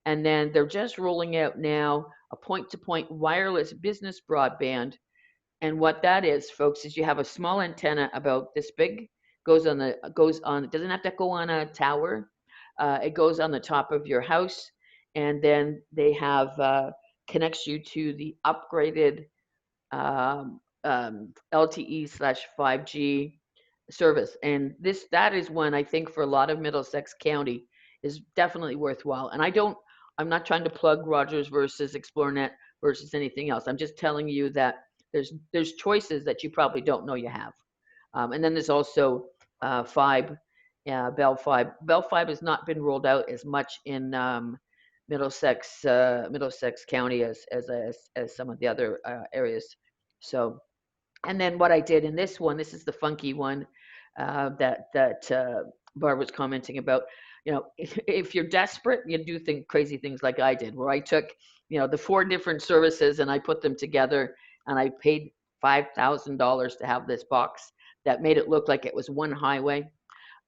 And then they're just rolling out now a point-to-point wireless business broadband. And what that is, folks, is you have a small antenna about this big, it doesn't have to go on a tower. It goes on the top of your house, and then they have connects you to the upgraded LTE/5G service. And that is one I think for a lot of Middlesex County is definitely worthwhile. And I'm not trying to plug Rogers versus ExploreNet versus anything else. I'm just telling you that there's choices that you probably don't know you have. And then there's also Bell 5. Bell 5 has not been rolled out as much in Middlesex County as some of the other areas. So, and then what I did in this one, this is the funky one that Barb was commenting about. If you're desperate, you do crazy things like I did, where I took, the 4 different services and I put them together, and I paid $5,000 to have this box that made it look like it was one highway.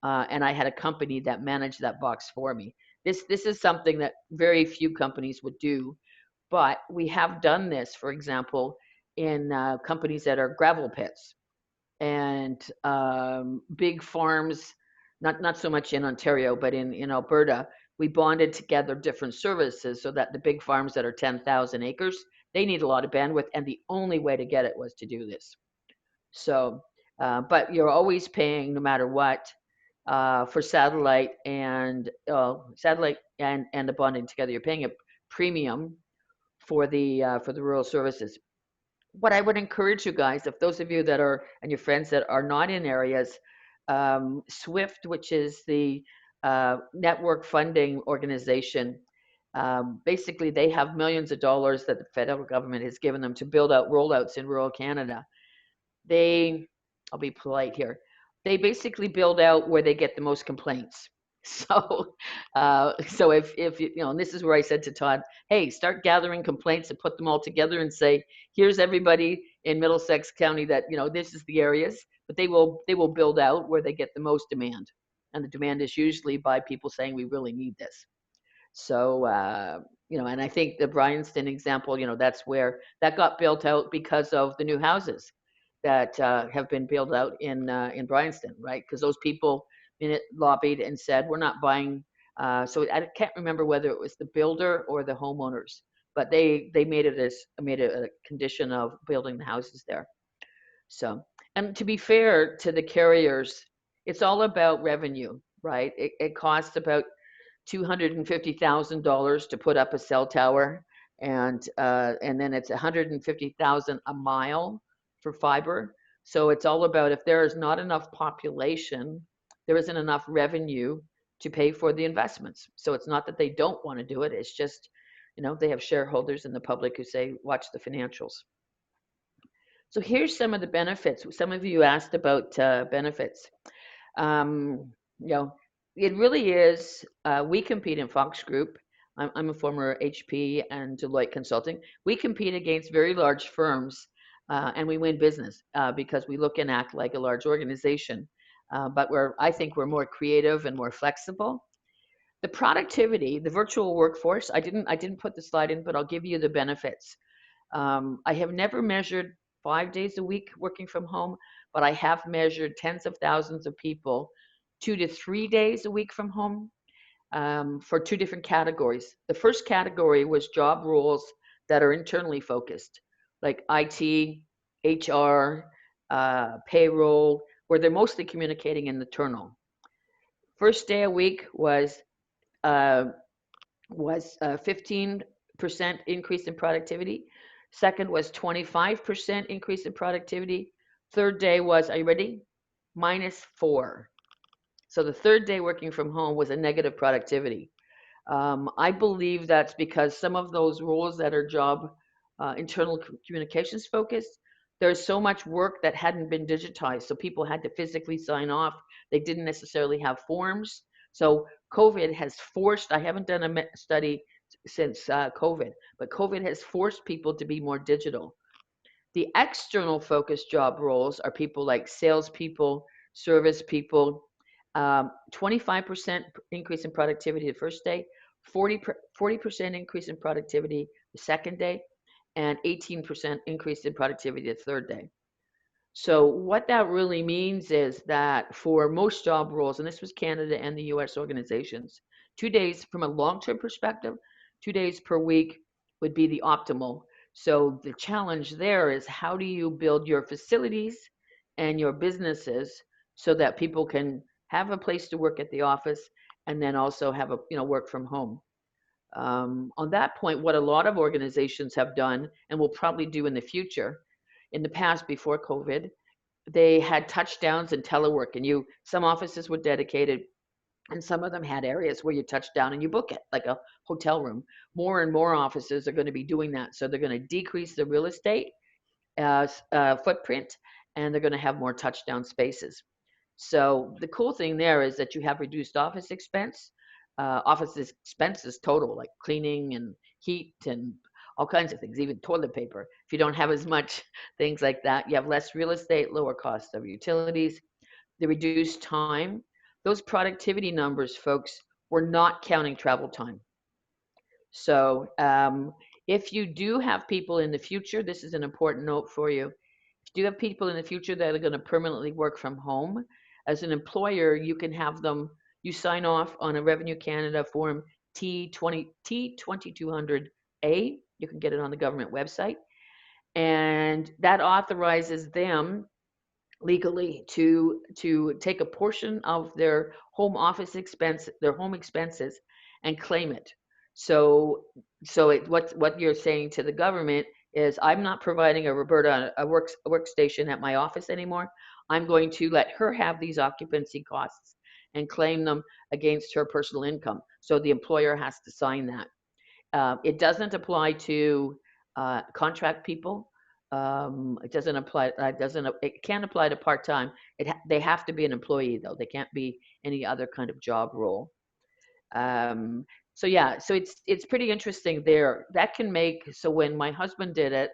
And I had a company that managed that box for me. This is something that very few companies would do, but we have done this, for example, in companies that are gravel pits and big farms. Not so much in Ontario, but in Alberta, we bonded together different services so that the big farms that are 10,000 acres, they need a lot of bandwidth, and the only way to get it was to do this. So, but you're always paying, no matter what, for satellite and the bonding together. You're paying a premium for the rural services. What I would encourage you guys, if those of you that are and your friends that are not in areas, SWIFT, which is the network funding organization, basically they have millions of dollars that the federal government has given them to build out rollouts in rural Canada. I'll be polite here, they basically build out where they get the most complaints. So, so if and this is where I said to Todd, hey, start gathering complaints and put them all together and say, here's everybody in Middlesex County that, this is the areas, but they will build out where they get the most demand. And the demand is usually by people saying, we really need this. So, and I think the Bryanston example, that's where that got built out because of the new houses that have been built out in Bryanston, right? Because those people lobbied and said, we're not buying. So I can't remember whether it was the builder or the homeowners, but they made it a condition of building the houses there. So, and to be fair to the carriers, it's all about revenue, right? It costs about $250,000 to put up a cell tower, and then it's $150,000 a mile for fiber. So it's all about, if there is not enough population, there isn't enough revenue to pay for the investments. So it's not that they don't want to do it. It's just, they have shareholders in the public who say, watch the financials. So here's some of the benefits. Some of you asked about benefits. It really is, we compete in Fox Group. I'm a former HP and Deloitte Consulting. We compete against very large firms, and we win business because we look and act like a large organization. But I think we're more creative and more flexible. The productivity, the virtual workforce, I didn't put the slide in, but I'll give you the benefits. I have never measured 5 days a week working from home, but I have measured tens of thousands of people 2 to 3 days a week from home for 2 different categories. The first category was job roles that are internally focused, like IT, HR, payroll, where they're mostly communicating in the internal. First day a week was 15% increase in productivity. Second was 25% increase in productivity. Third day was, are you ready? -4. So the third day working from home was a negative productivity. I believe that's because some of those roles that are job internal communications focused, there's so much work that hadn't been digitized. So people had to physically sign off. They didn't necessarily have forms. So COVID has forced, I haven't done a study since COVID, but COVID has forced people to be more digital. The external focused job roles are people like salespeople, service people, 25% increase in productivity the first day, 40% increase in productivity the second day, and 18% increase in productivity the third day. So what that really means is that for most job roles, and this was Canada and the US organizations, 2 days from a long-term perspective, 2 days per week would be the optimal. So the challenge there is, how do you build your facilities and your businesses so that people can have a place to work at the office and then also have work from home. On that point, what a lot of organizations have done and will probably do in the future, in the past before COVID, they had touchdowns and telework, and some offices were dedicated, and some of them had areas where you touch down and you book it, like a hotel room. More and more offices are going to be doing that. So they're going to decrease the real estate footprint, and they're going to have more touchdown spaces. So the cool thing there is that you have reduced office expenses total, like cleaning and heat and all kinds of things, even toilet paper. If you don't have as much things like that, you have less real estate, lower cost of utilities, the reduced time. Those productivity numbers, folks, we're not counting travel time. So if you do have people in the future, this is an important note for you. If you do have people in the future that are going to permanently work from home, as an employer, you can have them, you sign off on a Revenue Canada form T2200A. You can get it on the government website. And that authorizes them legally to take a portion of their home office expense, their home expenses, and claim it. So what you're saying to the government is, I'm not providing a Roberta a workstation at my office anymore. I'm going to let her have these occupancy costs and claim them against her personal income. So the employer has to sign that. It doesn't apply to contract people. It doesn't apply. It can't apply to part-time. They have to be an employee though. They can't be any other kind of job role. So yeah, so it's pretty interesting there. That can make, so when my husband did it,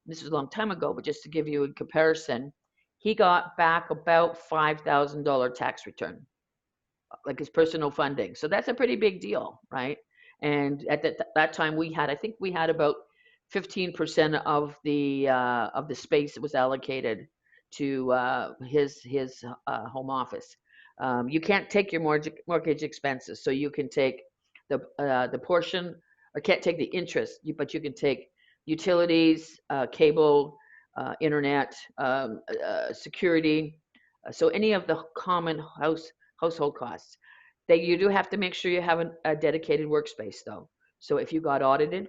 this was a long time ago, but just to give you a comparison, he got back about $5,000 tax return, like his personal funding. So that's a pretty big deal, right? And at that time we had, I think we had about 15% of the space that was allocated to his home office. You can't take your mortgage expenses, so you can take the portion, or can't take the interest, but you can take utilities, cable, internet, security. So any of the common household costs. You do have to make sure you have a dedicated workspace though. So if you got audited,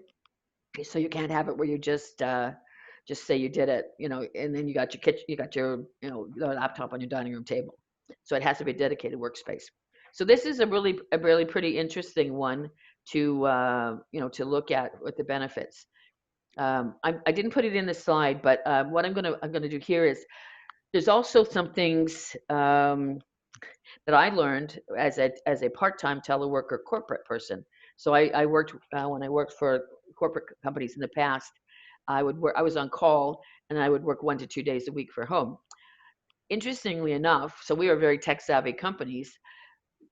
so you can't have it where you just say you did it, and then you got your kitchen, you got your laptop on your dining room table. So it has to be a dedicated workspace. So this is a really pretty interesting one to to look at with the benefits. I didn't put it in the slide, but what I'm gonna do here is, there's also some things that I learned as a part-time teleworker corporate person. So I worked when I worked for corporate companies in the past. I was on call, and I would work 1 to 2 days a week for home. Interestingly enough, so we are very tech savvy companies.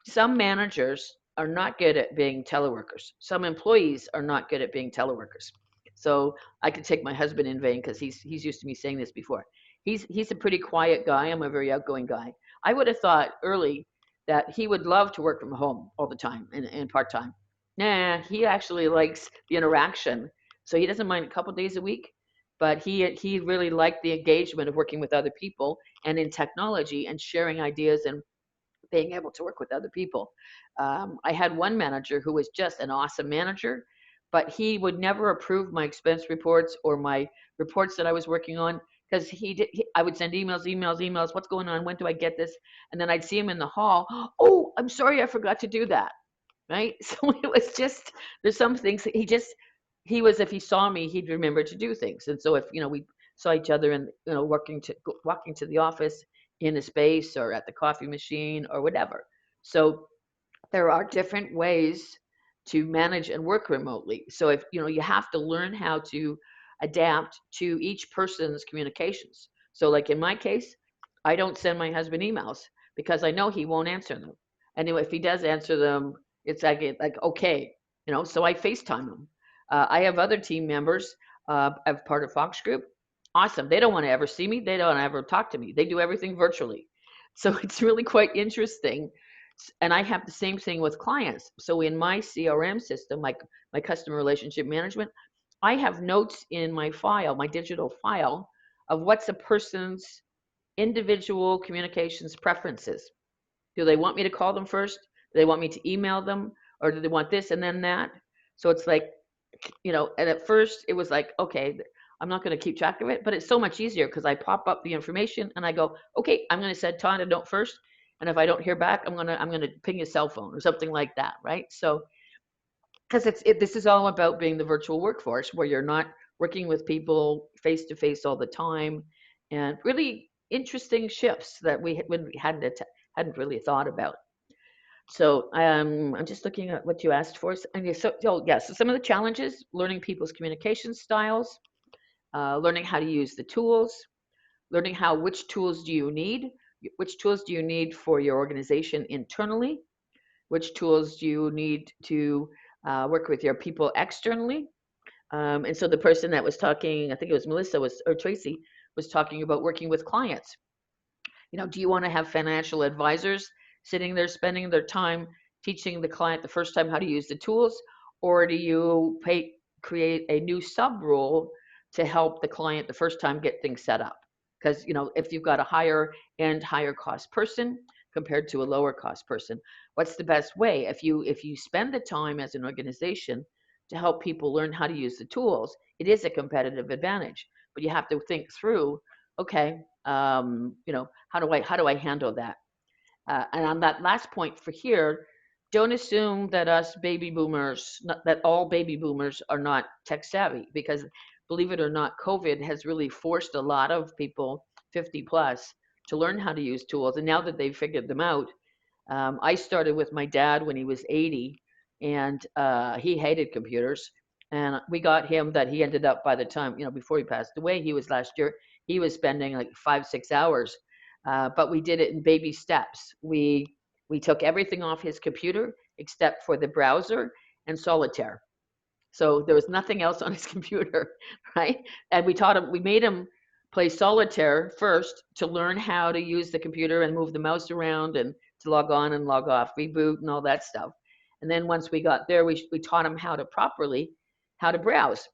Some managers are not good at being teleworkers. Some employees are not good at being teleworkers. So I could take my husband in vain, because he's used to me saying this before. He's a pretty quiet guy. I'm a very outgoing guy. I would have thought early that he would love to work from home all the time and part-time. Nah, he actually likes the interaction. So he doesn't mind a couple days a week, but he really liked the engagement of working with other people and in technology and sharing ideas and being able to work with other people. I had one manager who was just an awesome manager, but he would never approve my expense reports or my reports that I was working on, because I would send emails, what's going on, when do I get this? And then I'd see him in the hall, oh, I'm sorry, I forgot to do that, right? So it was just, there's some things if he saw me, he'd remember to do things. And so if, we saw each other and, walking to the office in a space or at the coffee machine or whatever. So there are different ways to manage and work remotely. So if, you have to learn how to adapt to each person's communications. So like in my case, I don't send my husband emails because I know he won't answer them. And if he does answer them, it's like okay, so I FaceTime him. I have other team members as part of Fox Group. Awesome. They don't want to ever see me. They don't ever talk to me. They do everything virtually. So it's really quite interesting. And I have the same thing with clients. So in my CRM system, my customer relationship management, I have notes in my file, my digital file, of what's a person's individual communications preferences. Do they want me to call them first? Do they want me to email them? Or do they want this and then that? So it's like, and at first it was like, okay, I'm not going to keep track of it, but it's so much easier because I pop up the information and I go, okay, I'm going to send Todd a note first. And if I don't hear back, I'm going to ping his cell phone or something like that. Right. So, because this is all about being the virtual workforce where you're not working with people face to face all the time, and really interesting shifts that we hadn't really thought about. So I'm just looking at what you asked for. So some of the challenges: learning people's communication styles, learning how to use the tools, learning which tools do you need, which tools do you need for your organization internally, which tools do you need to work with your people externally. And so the person that was talking, I think it was Melissa or Tracy, was talking about working with clients. Do you want to have financial advisors sitting there spending their time teaching the client the first time how to use the tools, or do you create a new sub role to help the client the first time get things set up? Because, you know, if you've got a higher cost person compared to a lower cost person, what's the best way? If you spend the time as an organization to help people learn how to use the tools, it is a competitive advantage. But you have to think through, okay, you know, how do I handle that? And on that last point for here, don't assume that that all baby boomers are not tech savvy, because believe it or not, COVID has really forced a lot of people 50 plus to learn how to use tools. And now that they've figured them out, I started with my dad when he was 80, and he hated computers. And we got him that he ended up, by the time, you know, before he passed away, he was last year, he was spending like 5-6 hours. But we did it in baby steps. We took everything off his computer except for the browser and solitaire. So there was nothing else on his computer, right? And we made him play solitaire first to learn how to use the computer and move the mouse around and to log on and log off, reboot and all that stuff. And then once we got there, we taught him how to browse.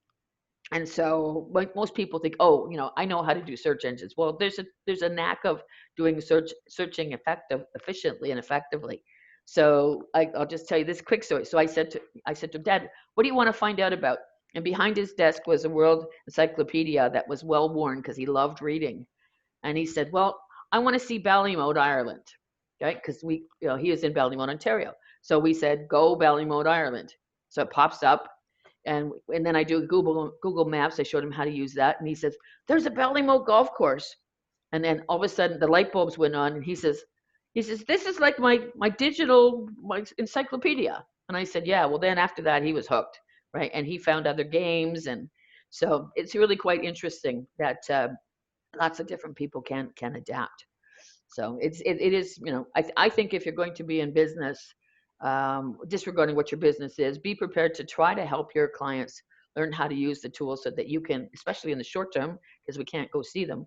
And so like most people think, oh, you know, I know how to do search engines. Well, there's a knack of doing searching efficiently and effectively. So I'll just tell you this quick story. So I said to Dad, what do you want to find out about? And behind his desk was a world encyclopedia that was well worn because he loved reading. And he said, well, I want to see Ballymote, Ireland, right? Because he is in Ballymote, Ontario. So we said, go Ballymote, Ireland. So it pops up. And then I do Google Maps. I showed him how to use that. And he says, there's a Ballymote golf course. And then all of a sudden the light bulbs went on. And he says, this is like my encyclopedia. And I said, yeah. Well, then after that, he was hooked, right? And he found other games. And so it's really quite interesting that lots of different people can adapt. So it is, you know, I think if you're going to be in business, disregarding what your business is, be prepared to try to help your clients learn how to use the tools so that you can, especially in the short term, because we can't go see them,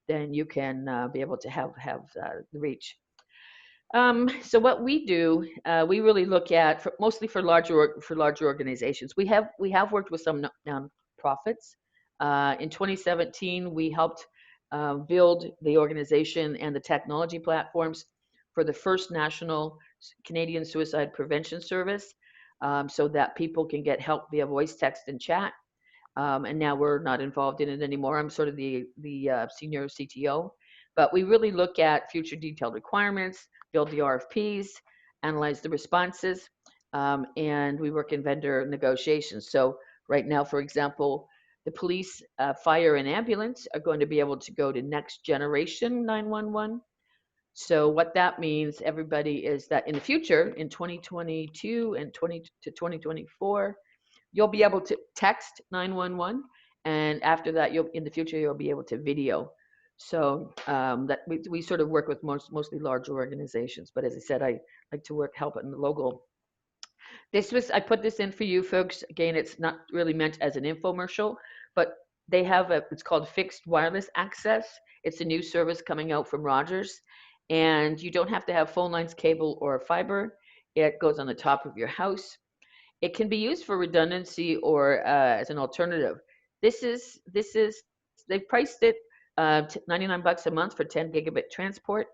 then you can be able to have the reach. So what we do, we really look at mostly for larger organizations. We have worked with some nonprofits. In 2017, we helped build the organization and the technology platforms for the first national Canadian suicide prevention service, so that people can get help via voice, text, and chat. And now we're not involved in it anymore. I'm sort of the senior CTO, but we really look at future detailed requirements, build the RFPs, analyze the responses, and we work in vendor negotiations. So right now, for example, the police, fire, and ambulance are going to be able to go to next generation 911. So what that means, everybody, is that in the future, in 2022 and 2024, you'll be able to text 911, and after that, in the future you'll be able to video. So that we sort of work with mostly large organizations, but as I said, I like to help in the local. I put this in for you folks. Again, it's not really meant as an infomercial, but they have it's called fixed wireless access. It's a new service coming out from Rogers. And you don't have to have phone lines, cable, or fiber. It goes on the top of your house. It can be used for redundancy or as an alternative. They've priced it $99 a month for 10 gigabit transport,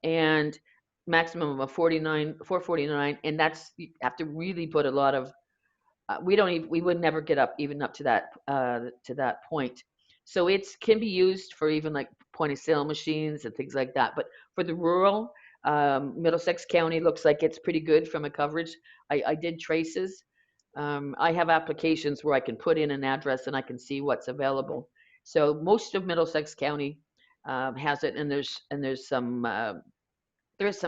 and maximum of $449, and that's, you have to really put a lot of. We would never get up to that point. So it can be used for even like point of sale machines and things like that. But for the rural, Middlesex County looks like it's pretty good from a coverage. I did traces. I have applications where I can put in an address and I can see what's available. So most of Middlesex County has it, and there's some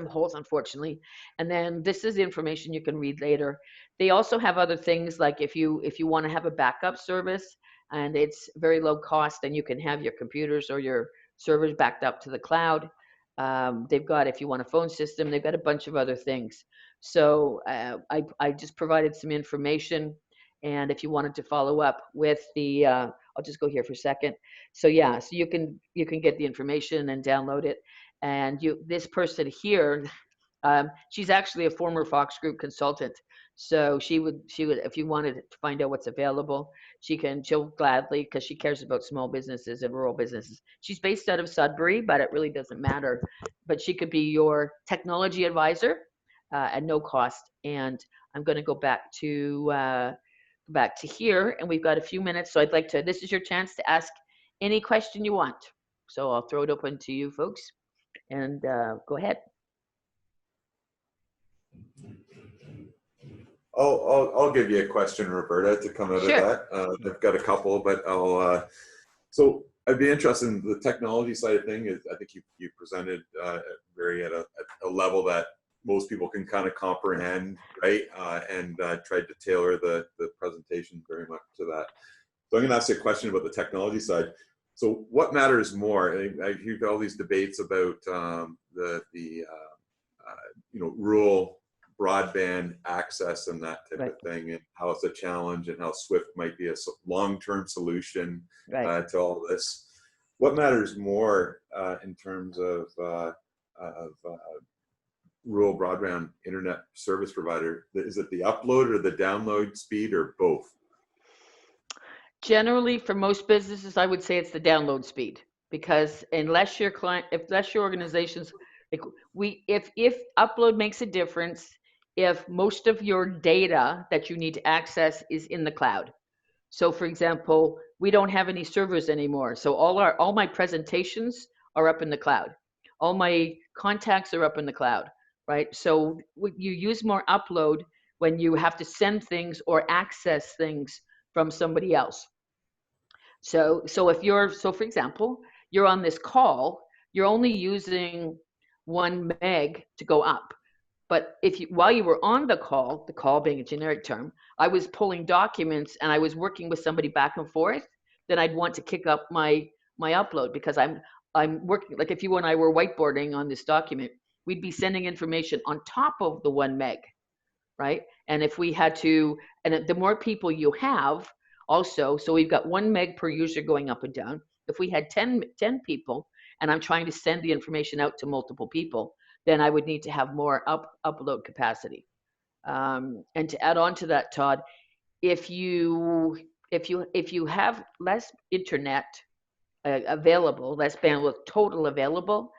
holes, unfortunately. And then this is the information you can read later. They also have other things, like if you want to have a backup service, and it's very low cost, and you can have your computers or your servers backed up to the cloud. They've got, if you want a phone system, they've got a bunch of other things. So I just provided some information, and if you wanted to follow up with the, I'll just go here for a second. So yeah, so you can get the information and download it. And this person here, she's actually a former Fox Group consultant. So she would, if you wanted to find out what's available, she'll gladly, because she cares about small businesses and rural businesses. She's based out of Sudbury, but it really doesn't matter. But she could be your technology advisor at no cost. And I'm going to go back to here, and we've got a few minutes. So I'd like to, this is your chance to ask any question you want. So I'll throw it open to you folks, and go ahead. I'll give you a question, Roberta, to come out Sure. of that. I've got a couple, but so I'd be interested in the technology side of things. I think you presented very at a level that most people can kind of comprehend, right? And tried to tailor the presentation very much to that. So I'm going to ask you a question about the technology side. So what matters more? I hear all these debates about rural broadband access and that type of thing, and how it's a challenge, and how SWIFT might be a long-term solution to all this. What matters more in terms of rural broadband internet service provider? Is it the upload or the download speed, or both? Generally, for most businesses, I would say it's the download speed, because unless your organization's like if upload makes a difference, if most of your data that you need to access is in the cloud. So for example, we don't have any servers anymore. So all my presentations are up in the cloud. All my contacts are up in the cloud, right? So you use more upload when you have to send things or access things from somebody else. So for example, you're on this call, you're only using 1 meg to go up. But while you were on the call being a generic term, I was pulling documents and I was working with somebody back and forth, then I'd want to kick up my upload, because I'm working, like if you and I were whiteboarding on this document, we'd be sending information on top of the 1 meg, right? And if we had to, and the more people you have also, so we've got 1 meg per user going up and down. If we had 10 people and I'm trying to send the information out to multiple people, then I would need to have more upload capacity. And to add on to that, Todd, if you have less internet available, less bandwidth total available,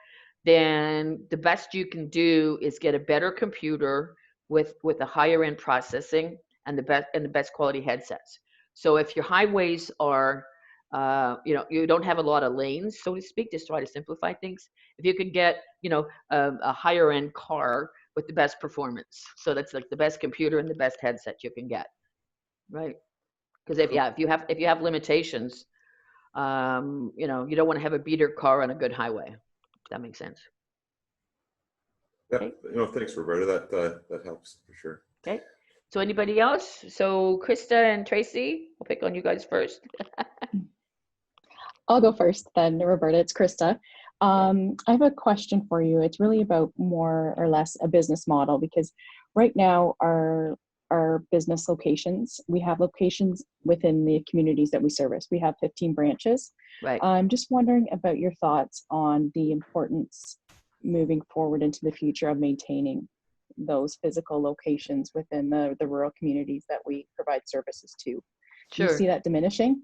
then the best you can do is get a better computer with a higher end processing and the best quality headsets. So if your highways are you don't have a lot of lanes, so to speak, just try to simplify things. If you can get, a higher end car with the best performance, so that's like the best computer and the best headset you can get, right? Because if you have limitations, you don't want to have a beater car on a good highway. If that makes sense. Yeah, okay. Thanks, Roberta. That helps for sure. Okay. So anybody else? So Krista and Tracy, I'll pick on you guys first. I'll go first then, Roberta. It's Krista. I have a question for you. It's really about more or less a business model, because right now our business locations, we have locations within the communities that we service. We have 15 branches. Right. I'm just wondering about your thoughts on the importance moving forward into the future of maintaining those physical locations within the rural communities that we provide services to. Sure. Do you see that diminishing?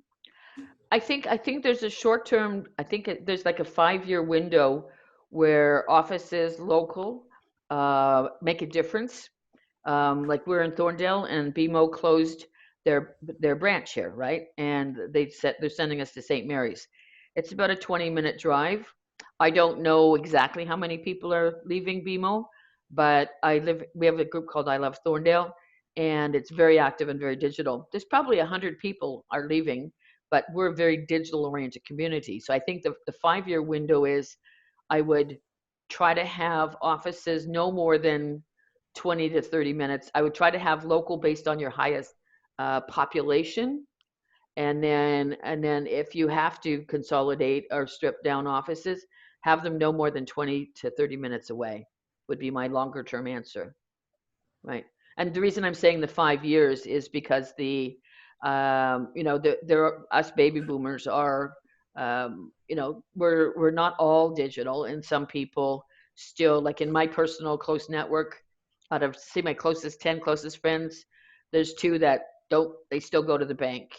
I think there's a short term, there's like a 5-year window where offices local make a difference. Like we're in Thorndale and BMO closed their branch here, right? And they're sending us to St. Mary's. It's about a 20-minute drive. I don't know exactly how many people are leaving BMO, but we have a group called I Love Thorndale, and it's very active and very digital. There's probably 100 people are leaving, but we're a very digital oriented community. So I think the 5-year window is, I would try to have offices no more than 20 to 30 minutes. I would try to have local based on your highest population. And then if you have to consolidate or strip down offices, have them no more than 20 to 30 minutes away would be my longer term answer, right? And the reason I'm saying the 5 years is because us baby boomers are, we're not all digital, and some people still, like in my personal close network, Out of, say, my closest 10 closest friends, there's 2 that they still go to the bank,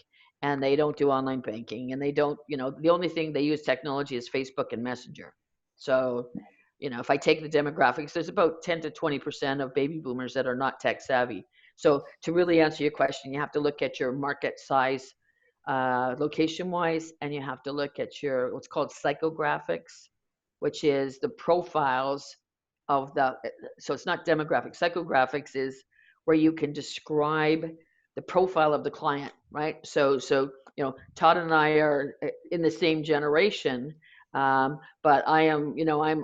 and they don't do online banking, and they don't, the only thing they use technology is Facebook and Messenger. So, if I take the demographics, there's about 10 to 20% of baby boomers that are not tech savvy. So to really answer your question, you have to look at your market size, location wise, and you have to look at your what's called psychographics, which is the profiles of so it's not demographics. Psychographics is where you can describe the profile of the client, right? So Todd and I are in the same generation, but I am,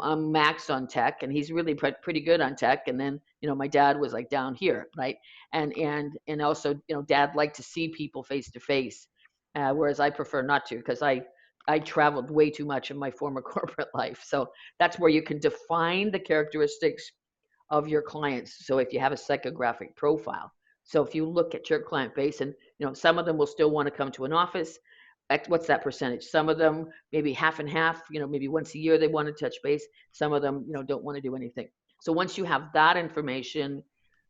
I'm max on tech, and he's really pretty good on tech. And then, my dad was like down here, right? And also, dad liked to see people face to face, whereas I prefer not to, because I traveled way too much in my former corporate life. So that's where you can define the characteristics of your clients. So if you have a psychographic profile, so if you look at your client base, and some of them will still want to come to an office. What's that percentage? Some of them maybe half and half. Maybe once a year they want to touch base. Some of them don't want to do anything. So once you have that information,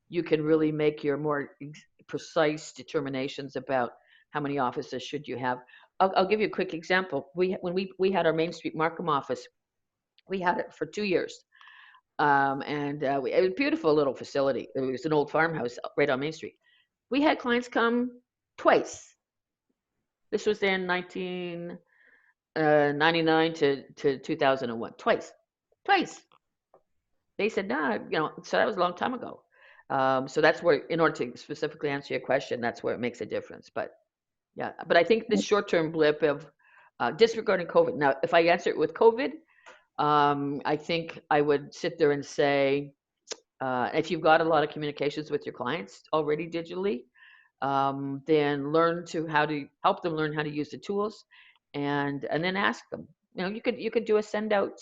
you can really make your more precise determinations about how many offices should you have. I'll give you a quick example. When we had our Main Street Markham office, we had it for 2 years. It was a beautiful little facility. It was an old farmhouse right on Main Street. We had clients come twice. This was in 1999 to 2001. Twice. They said, nah, so that was a long time ago. So that's where, in order to specifically answer your question, that's where it makes a difference. But yeah, but I think this short-term blip of disregarding COVID. Now, if I answer it with COVID, I think I would sit there and say, if you've got a lot of communications with your clients already digitally, then help them learn how to use the tools, and then ask them. You could do a send out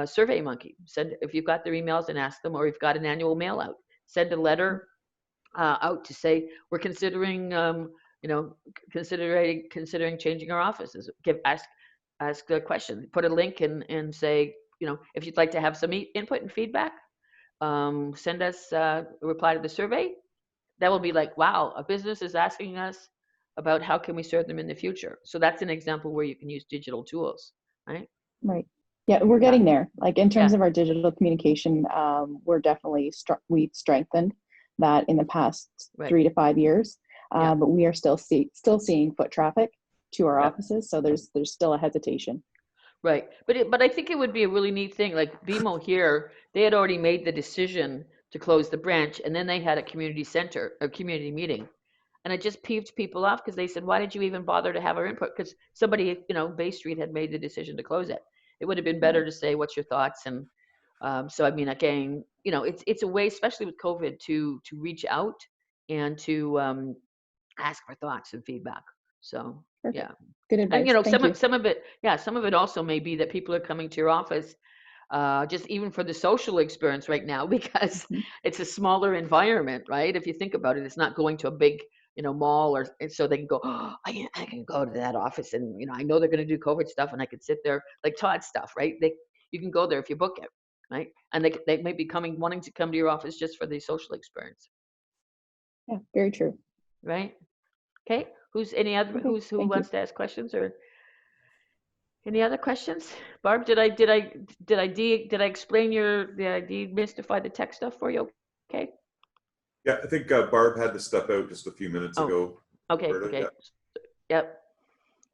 Survey Monkey. If you've got their emails, and ask them, or you've got an annual mail out. Send a letter out to say we're considering considering changing our offices. Ask the question. Put a link and say, if you'd like to have some input and feedback, send us a reply to the survey. That will be like, wow, a business is asking us about how can we serve them in the future. So that's an example where you can use digital tools, right? Right. Yeah, we're getting there. Like in terms of our digital communication, we're definitely we've strengthened that in the past 3 to 5 years. But we are still seeing foot traffic to our offices, so there's still a hesitation. Right, but I think it would be a really neat thing. Like BMO here, they had already made the decision to close the branch, and then they had a community meeting, and it just peeved people off, because they said, why did you even bother to have our input? Because somebody, Bay Street had made the decision to close it. It would have been better to say, what's your thoughts? And so I mean, again, it's a way, especially with COVID, to reach out and to ask for thoughts and feedback. So perfect. Yeah, good advice. And some of it also may be that people are coming to your office just even for the social experience right now, because it's a smaller environment, right? If you think about it, it's not going to a big mall, and so they can go, oh, I can go to that office, and I know they're going to do COVID stuff, and I could sit there like Todd stuff, right? You can go there if you book it, right? And they may be wanting to come to your office just for the social experience. Yeah, very true. Right. Okay. Who wants to ask questions, or any other questions? Barb, did I explain did I demystify the tech stuff for you? Okay. Yeah, I think Barb had to step out just a few minutes ago. Okay. Roberta, Okay. Yep.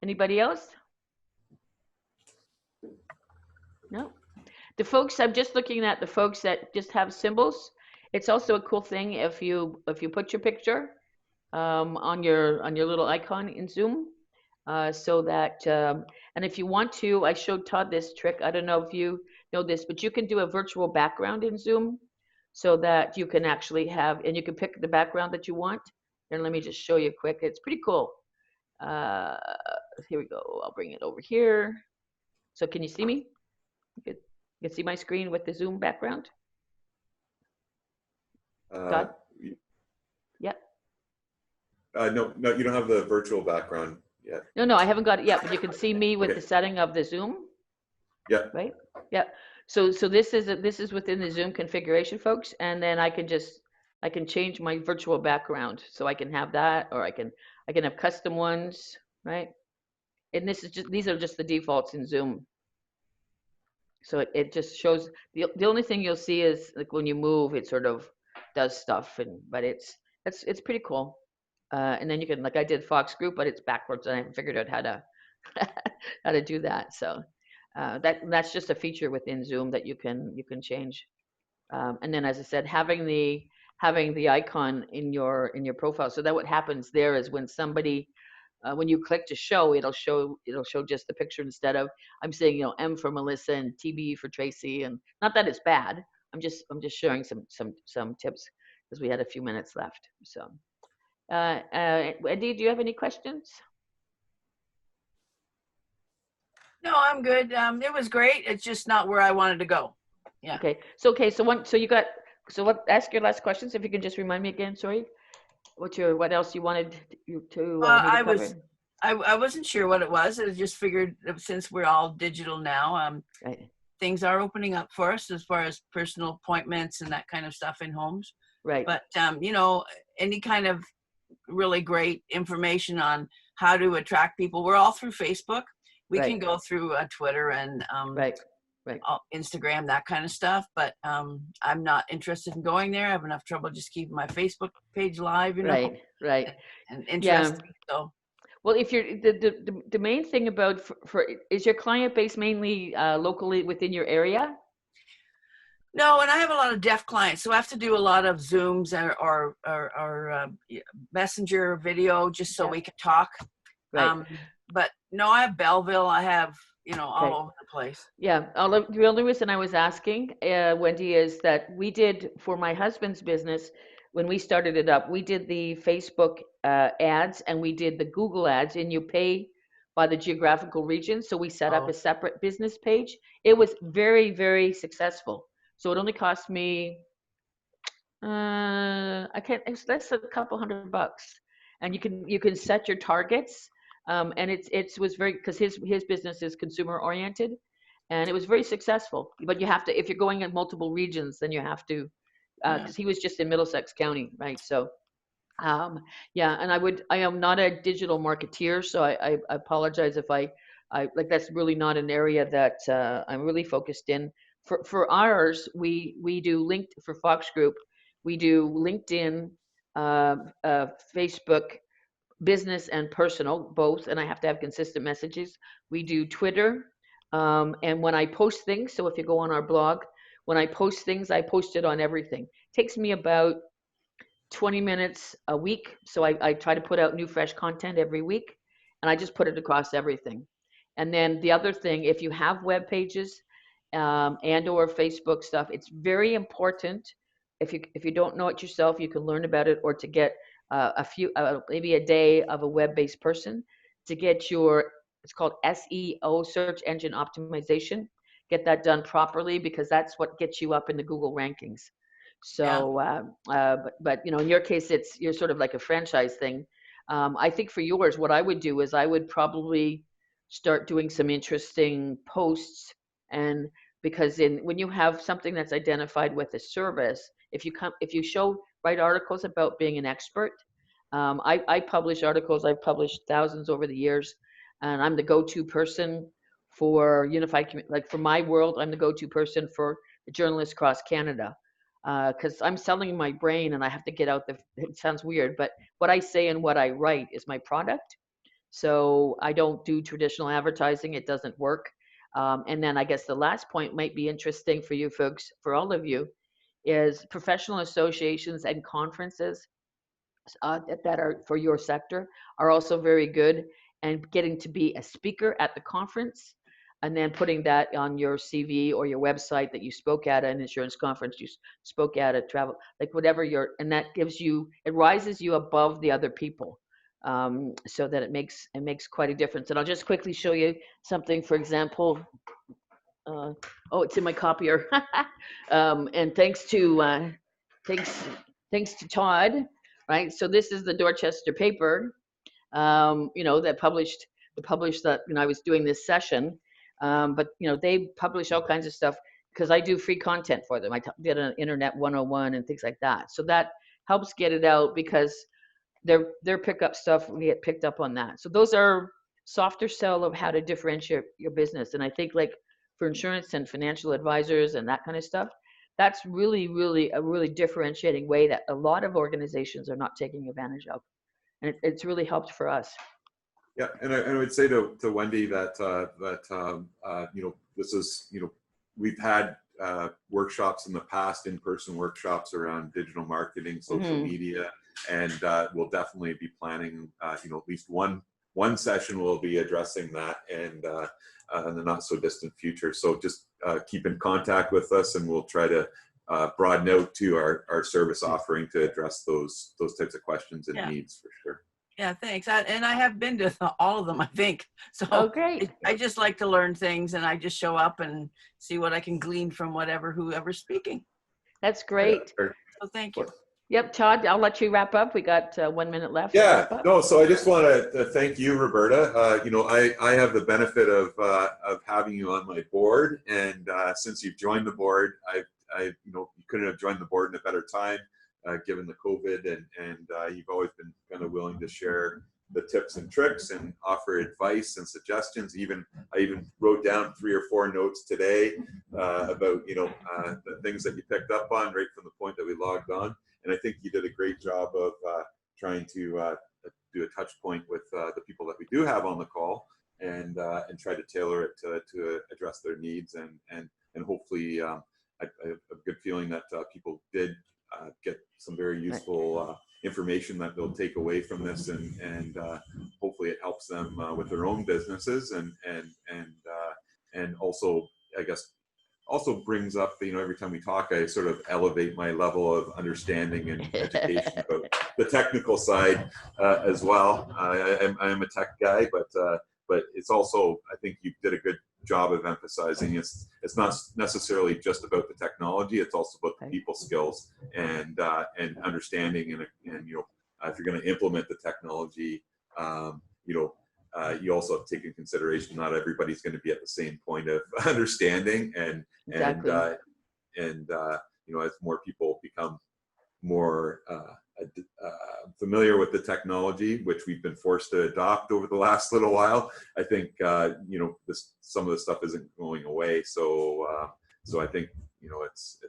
Anybody else? No. The folks, I'm just looking at the folks that just have symbols. It's also a cool thing if you put your picture on your little icon in Zoom, so that and if you want to, I showed Todd this trick. I don't know if you know this, but you can do a virtual background in Zoom, so that you can actually and you can pick the background that you want. And let me just show you quick. It's pretty cool. Here we go. I'll bring it over here. So can you see me? You can see my screen with the Zoom background. Todd? Yep. No, you don't have the virtual background yet. No, I haven't got it yet, but you can see me with the setting of the Zoom. Yeah. Right? Yeah. So this is within the Zoom configuration, folks, and then I can change my virtual background, so I can have that, or I can have custom ones, right? And these are just the defaults in Zoom. So it just shows, the only thing you'll see is like when you move, it sort of does stuff, but it's pretty cool. And then you can, like I did Fox Group, but it's backwards, and I haven't figured out how to how to do that. So that's just a feature within Zoom that you can change. And then, as I said, having the icon in your profile. So that what happens there is when somebody when you click to show, it'll show just the picture instead of, I'm saying, M for Melissa and TB for Tracy, and not that it's bad. I'm just showing some tips because we had a few minutes left. So, Wendy, do you have any questions? No, I'm good. It was great. It's just not where I wanted to go. Yeah. Okay. So ask your last questions if you can just remind me again. Sorry. What else you wanted me to cover? I wasn't sure what it was. I just figured since we're all digital now, right. Things are opening up for us as far as personal appointments and that kind of stuff in homes. Right. But any kind of really great information on how to attract people. We're all through Facebook. We can go through Twitter and right. Instagram, that kind of stuff. But I'm not interested in going there. I have enough trouble just keeping my Facebook page live, Right. And interesting. Yeah. So. Well, if you're the main thing about is your client base mainly locally within your area? No, and I have a lot of deaf clients, so I have to do a lot of Zooms or Messenger video just so we can talk. Right. But no, I have Belleville. I have all over the place. Yeah. The only reason I was asking, Wendy, is that we did for my husband's business. When we started it up, we did the Facebook ads and we did the Google ads, and you pay by the geographical region. So we set up a separate business page. It was very, very successful. So it only cost me, it's less than a couple $100, and you can set your targets. And it was very, because his business is consumer oriented, and it was very successful. But you have to, if you're going in multiple regions, then you have to. Because he was just in Middlesex County, right? So, and I am not a digital marketeer, so I apologize if I like, that's really not an area that I'm really focused in. For ours, we do for Fox Group, we do LinkedIn, Facebook, business and personal, both, and I have to have consistent messages. We do Twitter, and when I post things, so if you go on our blog, when I post things, I post it on everything. It takes me about 20 minutes a week. So I try to put out new, fresh content every week, and I just put it across everything. And then the other thing, if you have web pages and or Facebook stuff, it's very important. If you don't know it yourself, you can learn about it, or to get maybe a day of a web-based person to get it's called SEO, search engine optimization. Get that done properly, because that's what gets you up in the Google rankings. So, but in your case, you're sort of like a franchise thing. I think for yours, what I would do is I would probably start doing some interesting posts, and because when you have something that's identified with a service, if you write articles about being an expert. I publish articles. I've published thousands over the years, and I'm the go-to person for unified, like for my world, I'm the go-to person for the journalists across Canada, because I'm selling my brain, and I have to get out it sounds weird, but what I say and what I write is my product. So I don't do traditional advertising. It doesn't work. And then I guess the last point might be interesting for you folks, for all of you, is professional associations and conferences that are for your sector are also very good, and getting to be a speaker at the conference, and then putting that on your CV or your website that you spoke at an insurance conference, you spoke at a travel, like whatever and that it rises you above the other people, so that it makes quite a difference. And I'll just quickly show you something. For example, it's in my copier. And thanks to Todd, right? So this is the Dorchester paper, that published that I was doing this session. But they publish all kinds of stuff. because I do free content for them. I did an internet 101 and things like that. So that helps get it out, because their pickup stuff, we get picked up on that. So those are softer sell of how to differentiate your business. And I think, like, for insurance and financial advisors and that kind of stuff, that's really, really a really differentiating way that a lot of organizations are not taking advantage of. And it's really helped for us. Yeah, and I would say to Wendy that you know, this is, you know, we've had workshops in the past, in-person workshops around digital marketing, social media, and we'll definitely be planning, you know, at least one session will be addressing that, and in the not so distant future. So just keep in contact with us, and we'll try to broaden out to our service offering to address those types of questions and needs, for sure. Yeah, thanks. And I have been to all of them, I think. So Oh, great. I just like to learn things, and I just show up and see what I can glean from whoever's speaking. That's great. So thank you. Yep, Todd, I'll let you wrap up. We got 1 minute left. Yeah, no, so I just want to thank you, Roberta. You know, I have the benefit of having you on my board, and since you've joined the board, you know, you couldn't have joined the board in a better time, given the COVID, and you've always been kind of willing to share the tips and tricks and offer advice and suggestions. I even wrote down 3 or 4 notes today about, you know, the things that you picked up on right from the point that we logged on. And I think you did a great job of trying to do a touch point with the people that we do have on the call, and try to tailor it to address their needs, and hopefully I have a good feeling that people did get some very useful information that they'll take away from this, and hopefully it helps them with their own businesses, and also, I guess, also brings up, you know, every time we talk, I sort of elevate my level of understanding and education about the technical side as well. I am a tech guy, but it's also, I think you did a good job of emphasizing it's not necessarily just about the technology, it's also about the people skills and understanding, and you know, if you're going to implement the technology, you know, you also have to take into consideration not everybody's going to be at the same point of understanding, and you know, as more people become more familiar with the technology, which we've been forced to adopt over the last little while, I think you know, some of the stuff isn't going away. So I think, you know, it's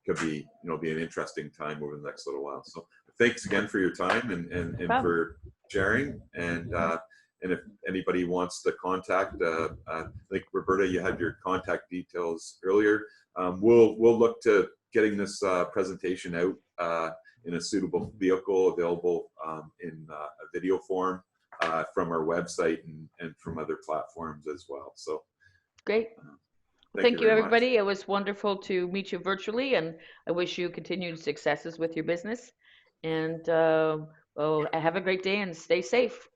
could be, you know, be an interesting time over the next little while. So thanks again for your time and for sharing, and if anybody wants to contact, I think, Roberta, you had your contact details earlier. We'll look to getting this presentation out in a suitable vehicle, available in a video form from our website and from other platforms as well. So great. Thank you, everybody. Much. It was wonderful to meet you virtually, and I wish you continued successes with your business. And have a great day and stay safe.